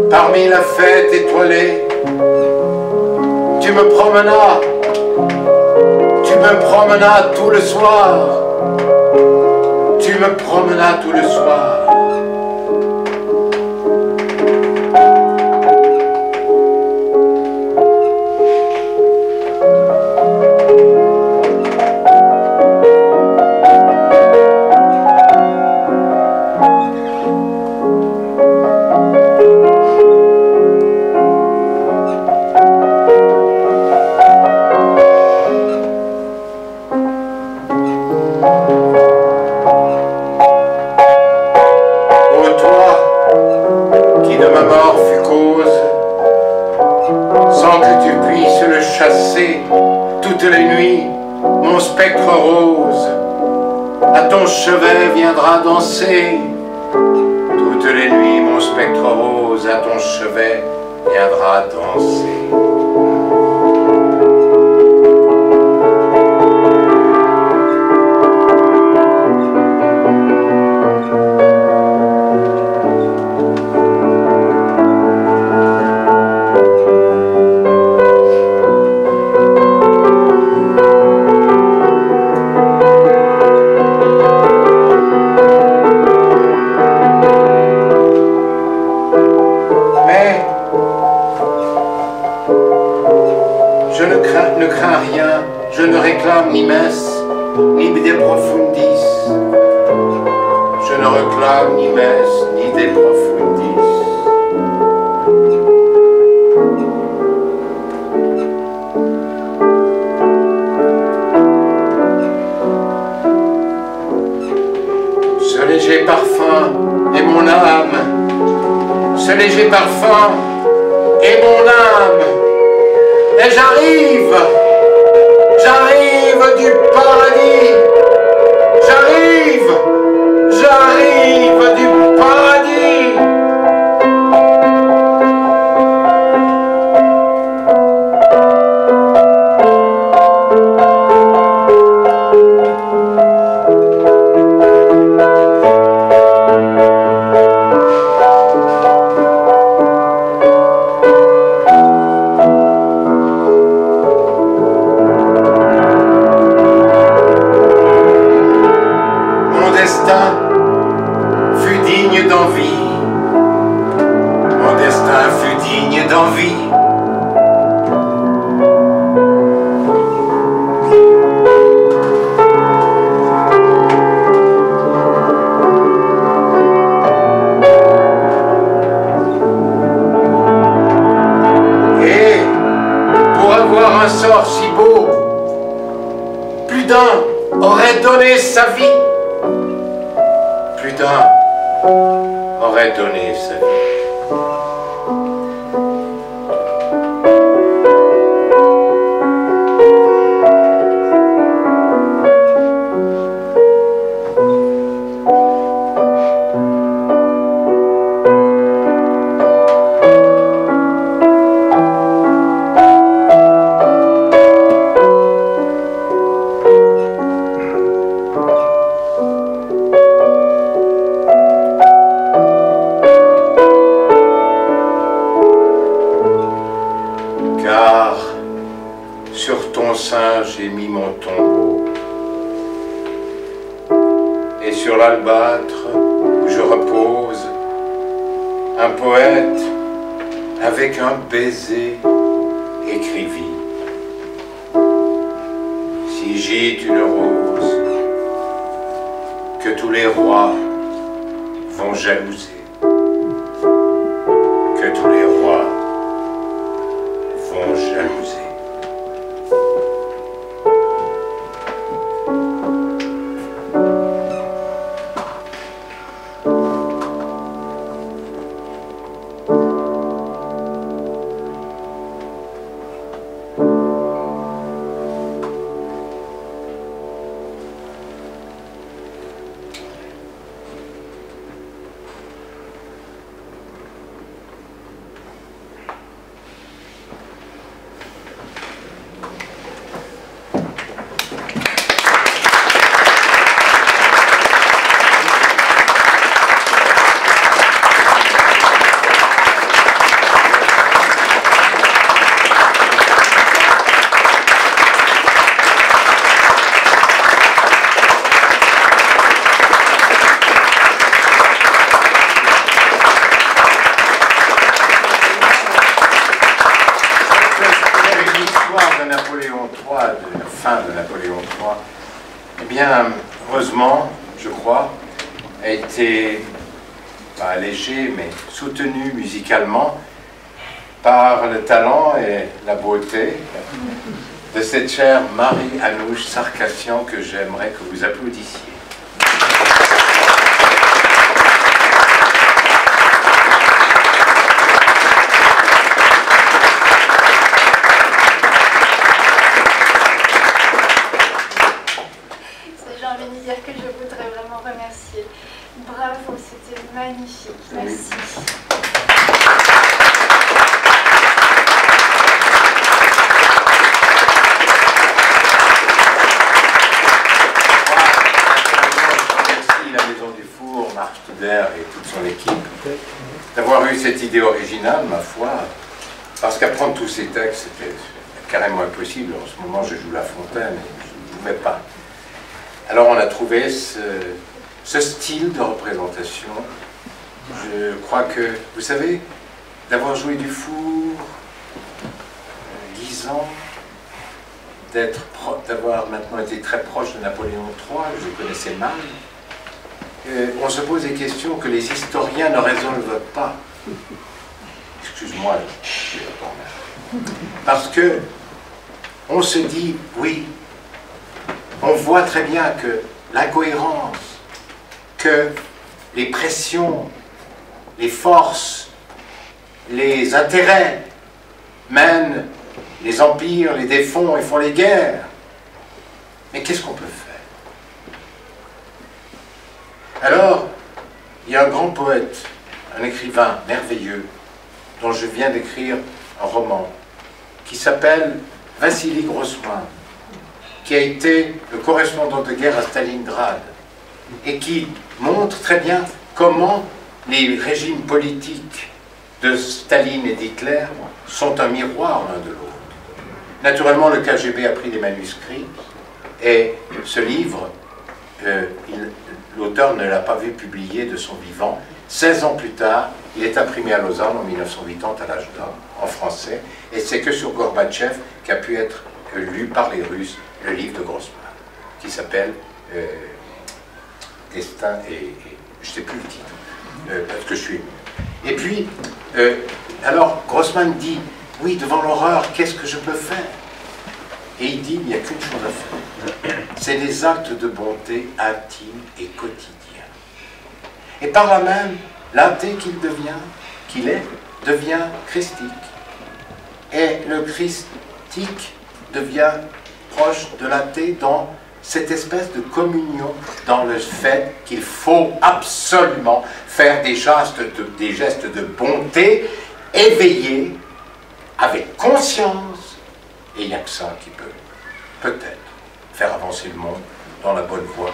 S1: Parmi la fête étoilée, tu me promenas tout le soir, tu me promenas tout le soir. Toutes les nuits, mon spectre rose à ton chevet viendra danser. Toutes les nuits, mon spectre rose à ton chevet viendra danser.
S2: ne crains rien, je ne réclame ni messe, ni de profundis. Je ne réclame ni messe, ni de profundis. Ce léger parfum est mon âme. Ce léger parfum est mon âme. Et j'arrive du paradis. J'arrive du paradis. Un sort si beau, plus d'un aurait donné sa vie, plus d'un aurait donné sa vie. J'ai mis mon tombeau, et sur l'albâtre où je repose, un poète avec un baiser écrivit: si gîte une rose que tous les rois vont jalouser, que tous les rois vont jalouser. De la fin de Napoléon III, eh bien, heureusement, je crois, a été, pas allégé, mais soutenu musicalement par le talent et la beauté de cette chère Marie-Anouche Sarkassian que j'aimerais que vous applaudissiez.
S3: Que je voudrais vraiment remercier. Bravo, c'était magnifique. Merci.
S2: Merci la Maison du Four, Marc Studer et toute son équipe d'avoir eu cette idée originale, ma foi, parce qu'apprendre tous ces textes, c'était carrément impossible. En ce moment, je joue La Fontaine et je ne pouvais pas. Alors on a trouvé ce style de représentation. Je crois que, vous savez, d'avoir joué du four 10 ans, d'avoir maintenant été très proche de Napoléon III, je le connaissais mal, on se pose des questions que les historiens ne résolvent pas. Excuse-moi, parce que on se dit, oui, on voit très bien que l'incohérence, que les pressions, les forces, les intérêts mènent les empires, les défont et font les guerres. Mais qu'est-ce qu'on peut faire? Alors, il y a un grand poète, un écrivain merveilleux, dont je viens d'écrire un roman, qui s'appelle Vassili Grossman, qui a été le correspondant de guerre à Stalingrad, et qui montre très bien comment les régimes politiques de Staline et d'Hitler sont un miroir l'un de l'autre. Naturellement, le KGB a pris des manuscrits, et ce livre, l'auteur ne l'a pas vu publié de son vivant. 16 ans plus tard, il est imprimé à Lausanne en 1980 à l'âge d'or, en français, et c'est que sur Gorbatchev qu'a pu être lu par les Russes le livre de Grossman, qui s'appelle Destin et je ne sais plus le titre, parce que je suis... Et puis, alors Grossman dit, oui, devant l'horreur, qu'est-ce que je peux faire? Et il dit, il n'y a qu'une chose à faire, c'est des actes de bonté intimes et quotidiens. Et par là même, l'athée qu'il est, devient christique. Et le christique devient proche de l'athée dans cette espèce de communion, dans le fait qu'il faut absolument faire des gestes de bonté, éveillés, avec conscience, et il n'y a que ça qui peut, peut-être, faire avancer le monde dans la bonne voie.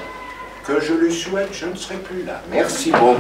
S2: Que je lui souhaite, je ne serai plus là. Merci beaucoup.